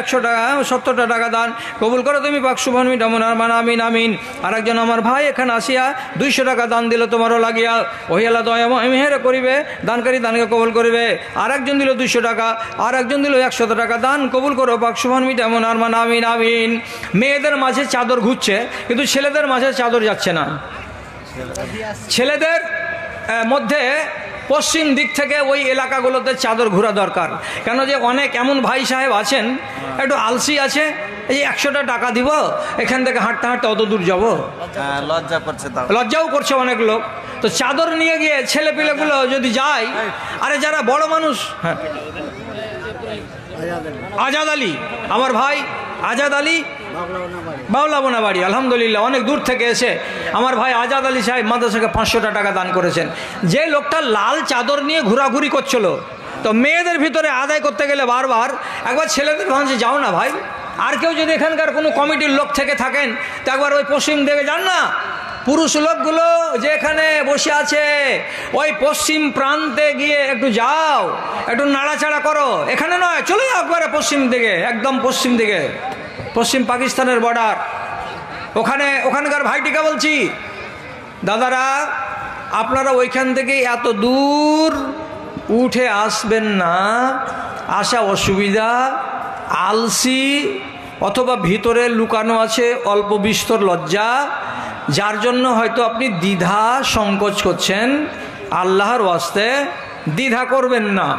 100 টাকা 70 টাকা দান কবুল করো তুমি পাক সুবহান মিটামুন আরমান আমিন আমিন। আর একজন আমার ভাই এখানে আসিয়া 200 টাকা দান দিল তোমারও লাগিয়া, ওই আল্লাহ দয়া মেহের করিবে, দানকারী দানকে কবুল করিবে। আর একজন দিল 200 টাকা, আর একজন দিল 100 টাকা দান কবুল করো পাক সুবহান মিটামুন আরমান আমিন আমিন। মেয়েদের মাঝে চাদর ঘুরছে, কিন্তু ছেলেদের মাঝে চাদর যাচ্ছে না। ছেলেদের মধ্যে পশ্চিম দিক থেকে ওই এলাকাগুলোতে চাদর ঘোরা দরকার। কেন যে অনেক এমন ভাই সাহেব আছেন একটু আলসি আছে, এই 100টা টাকা দিব, এখান থেকে হাঁটতে হাঁটতে অত দূর যাবো, লজ্জাও করছে অনেক লোক। তো চাদর নিয়ে গিয়ে ছেলে পিলেগুলো যদি যায়, আরে যারা বড় মানুষ, হ্যাঁ আজাদ আলী আমার ভাই আজাদ আলী বাউলাবোনা বাড়ি, আলহামদুলিল্লাহ অনেক দূর থেকে এসে আমার ভাই আজাদ আলী সাহেব মাদ্রাসাকে 500 টাকা দান করেছেন। যে লোকটা লাল চাদর নিয়ে ঘোরাঘুরি করছিল, তো মেয়েদের ভিতরে আদায় করতে গেলে বারবার একবার ছেলেদের ভাবছে যাও না ভাই, আর কেউ যদি এখানকার কোনো কমিটির লোক থেকে থাকেন তো একবার ওই পশ্চিম দিকে যান না। পুরুষ লোকগুলো যেখানে বসে আছে ওই পশ্চিম প্রান্তে গিয়ে একটু যাও, একটু নাড়াচাড়া করো, এখানে নয়, চলে যাও একবারে পশ্চিম দিকে, একদম পশ্চিম দিকে, পশ্চিম পাকিস্তানের বর্ডার ওখানকার ভাইটিকে বলছি, দাদারা আপনারা ওইখান থেকে এত দূর উঠে আসবেন না, আসা অসুবিধা, আলসি অথবা ভিতরে লুকানো আছে অল্প বিস্তর লজ্জা, যার জন্য হয়তো আপনি দ্বিধা সংকোচ করছেন। আল্লাহর ওয়াস্তে দ্বিধা করবেন না।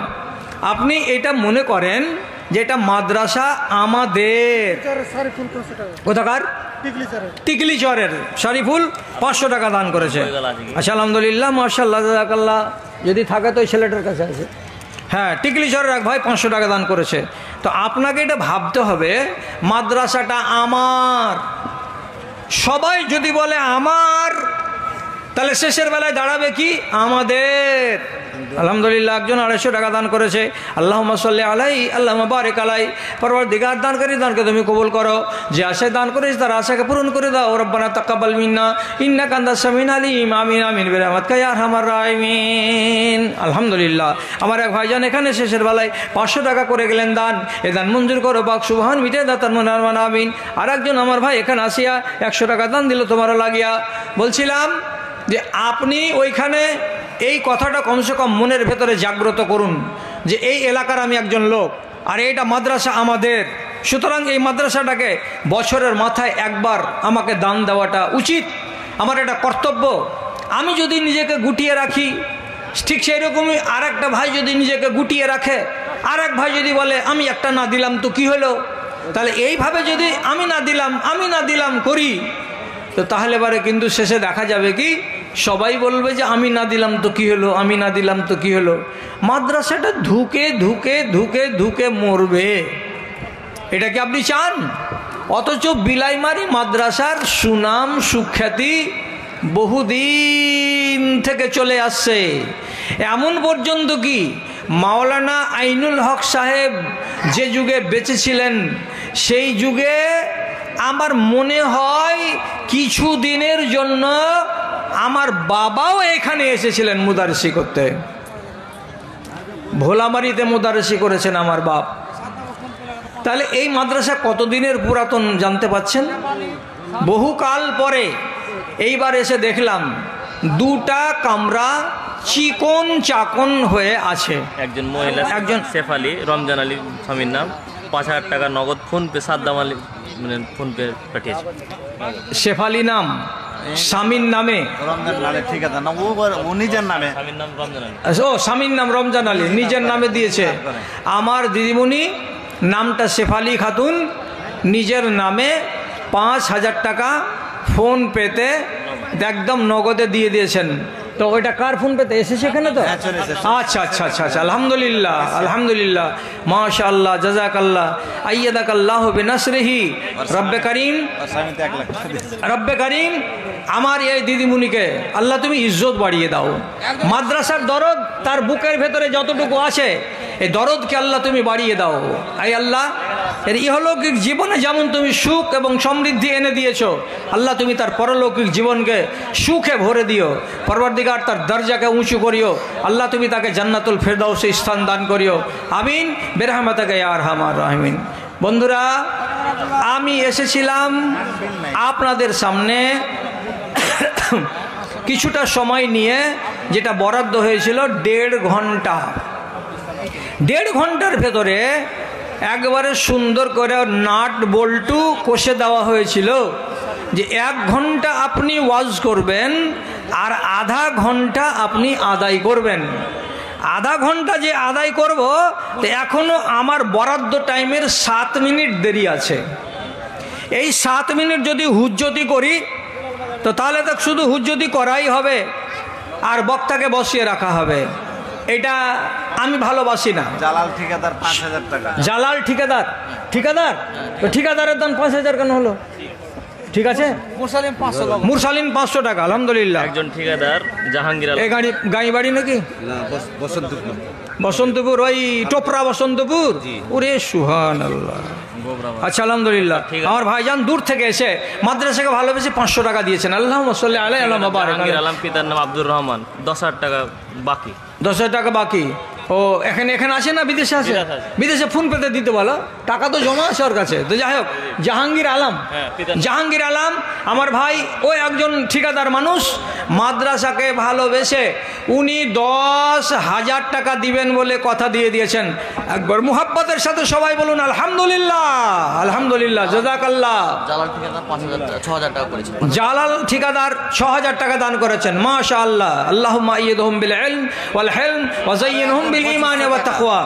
আপনি এটা মনে করেন যে এটা মাদ্রাসা আমাদের, কোথাকার টিকলি চরের শরীফুল 500 টাকা দান করেছে। আচ্ছা আলহামদুলিল্লাহ মাশাআল্লাহ জাযাকাল্লাহ, যদি থাকে তো ছেলেটার কাছে আছে, হ্যাঁ টিকলি চরের এক ভাই 500 টাকা দান করেছে। তো আপনাকে এটা ভাবতে হবে মাদ্রাসাটা আমার। সবাই যদি বলে আমার, তাহলে শেষের বেলায় দাঁড়াবে কি আমাদের। আলহামদুলিল্লাহ একজন 250 টাকা দান করেছে। আল্লাহুম্মা সাল্লি আলাইহি আল্লাহুম্মা বারিক আলাইহি। পরওয়ারদিগার দানকারী দানকে তুমি কবুল করো, যে আশায় দান করেছে তার আশাকে পূরণ করে দাও। রব্বানা তাকাব্বাল মিন্না ইন্নাকা আনতাস সামিউল আলিম। আমিন আমিন বিরহমাতিকা ইয়া আরহামার রাহিমিন। আলহামদুলিল্লাহ আমার এক ভাইজান এখানে শেষের বেলায় 500 টাকা করে গেলেন দান, এ দান মঞ্জুর করো পাক সুবহান মিটে দাতার মনারমান আমিন। আর একজন আমার ভাই এখানে আসিয়া 100 টাকা দান দিল তোমারও লাগিয়া। বলছিলাম যে আপনি ওইখানে এই কথাটা কমসে কম মনের ভেতরে জাগ্রত করুন যে এই এলাকার আমি একজন লোক, আর এইটা মাদ্রাসা আমাদের, সুতরাং এই মাদ্রাসাটাকে বছরের মাথায় একবার আমাকে দান দেওয়াটা উচিত, আমার এটা কর্তব্য। আমি যদি নিজেকে গুটিয়ে রাখি, ঠিক সেই রকমই আর একটা ভাই যদি নিজেকে গুটিয়ে রাখে, আর এক ভাই যদি বলে আমি একটা না দিলাম তো কি হলো, তাহলে এইভাবে যদি আমি না দিলাম করি, তো তাহলে বারে কিন্তু শেষে দেখা যাবে কি সবাই বলবে যে আমি না দিলাম তো কি হলো, আমি না দিলাম তো কি হলো। মাদ্রাসাটা ধুকে ধুকে ধুকে ধুকে মরবে, এটা কি আপনি চান? অথচ বিলাইমারি মাদ্রাসার সুনাম সুখ্যাতি বহুদিন থেকে চলে আসছে, এমন পর্যন্ত কি মাওলানা আইনুল হক সাহেব যে যুগে বেঁচে ছিলেন সেই যুগে আমার মনে হয় কিছু দিনের জন্য আমার বাবাও এখানে এসেছিলেন মুদারসি করতে, ভোলামারিতে মুদারসি করেছেন আমার বাপ। তাহলে এই মাদ্রাসা কতদিনের পুরাতন জানতে পাচ্ছেন? বহুকাল পরে এইবার এসে দেখলাম 2টা কামরা চিকন চাকন হয়ে আছে। একজন মহিলা, একজন শেফালি, রমজান আলী স্বামীর নাম, 5000 টাকা নগদ ফোনপে সাদ্দাম আলী মানে ফোনপে পাঠিয়েছে। শেফালি নাম, স্বামীর নামে ঠিকাদার না, ও নিজের নামে, স্বামীর নাম রমজান আলী। ও স্বামীর নাম রমজান আলী, নিজের নামে দিয়েছে। আমার দিদিমণি নামটা শেফালি খাতুন, নিজের নামে 5000 টাকা ফোন পেতে একদম নগদে দিয়ে দিয়েছেন। তো ওইটা কার ফোন পেতে এসেছে এখানে? তো আচ্ছা আচ্ছা আচ্ছা আচ্ছা, আলহামদুলিল্লাহ আলহামদুলিল্লাহ মাশাআল্লাহ জাযাকাল্লাহ আইয়াদাকাল্লাহু বিনাসরিহি। রব্বে করিম আমার এই দিদিমণিকে আল্লাহ তুমি ইজ্জত বাড়িয়ে দাও। মাদ্রাসার দরদ তার বুকের ভেতরে যতটুকু আছে এই দরদকে আল্লাহ তুমি বাড়িয়ে দাও। আই আল্লাহ, এর ইহলৌকিক জীবনে যেমন তুমি সুখ এবং সমৃদ্ধি এনে দিয়েছো, আল্লাহ তুমি তার পরলৌকিক জীবনকে সুখে ভরে দিও। পরবর্তীকার তার দরজাকে উঁচু করিও। আল্লাহ তুমি তাকে জান্নাতুল ফেরদাউসে স্থান দান করিও। আমিন বেরহমাতিকা ইয়া আরহামার রাহিমিন। বন্ধুরা, আমি এসেছিলাম আপনাদের সামনে কিছুটা সময় নিয়ে, যেটা বরাদ্দ হয়েছিল 1.5 ঘন্টা। 1.5 ঘন্টার ভেতরে একবারে সুন্দর করে নাট বল্টু কষে দেওয়া হয়েছিল যে 1 ঘন্টা আপনি ওয়াজ করবেন আর আধা ঘন্টা আপনি আদায় করবেন। আধা ঘন্টা যে আদায় করব, তো এখনো আমার বরাদ্দ টাইমের 7 মিনিট দেরি আছে। এই 7 মিনিট যদি হুজ্জতি করি, তো তাহলে তো শুধু হুজ্জতি করাই হবে আর বক্তাকে বসিয়ে রাখা হবে। এটা আমি ভালোবাসি না। জালাল ঠিকাদার 5,000 টাকা। জালাল ঠিকাদার, ঠিকাদার তো ঠিকাদারের দাম 5,000 কেন হলো? ঠিক আছে, মুরসালিন 500 টাকা। আলহামদুলিল্লাহ। একজন ঠিকাদার জাহাঙ্গীর আলম। এই গাড়ি বাড়ি নাকি বসন্তপুর। বসন্তপুর, ওই টোপরা বসন্তপুর। ওরে সুবহানাল্লাহ। আচ্ছা আলহামদুলিল্লাহ। আমার ভাইজান দূর থেকে এসে মাদ্রাসাকে ভালোবেসে 500 টাকা দিয়েছেন। আল্লাহুম্মা সাল্লি আলাইহি ওয়া বারিক। জাহাঙ্গীর আলম, পিতার নাম আব্দুর রহমান। 10,000 টাকা বাকি। 10,000 টাকা বাকি। ও এখানে আছে না বিদেশে আছে? বিদেশে ফোন পেতে দিতে বলো, টাকা তো জমা আছে ওর কাছে। তো যাই হোক, জাহাঙ্গীর আলম, জাহাঙ্গীর আলম আমার ভাই, ও একজন ঠিকাদার মানুষ। মাদ্রাসাকে ভালোবেসে উনি 10,000 টাকা দিবেন বলে কথা দিয়ে দিয়েছেন। একবার মুহাব্বতের সাথে সবাই বলুন আলহামদুলিল্লাহ। আলহামদুলিল্লাহ, জাযাকাল্লাহ। জালাল ঠিকাদার 6,000 টাকা করেছে। জালাল ঠিকাদার 6,000 টাকা দান করেছেন। মাশাআল্লাহ। আল্লাহুম্মা আইয়িদহুম বিল ইলম ওয়াল হিলম ওয়া যায়্যিনহুম বিল ঈমান ওয়াত তাকওয়া।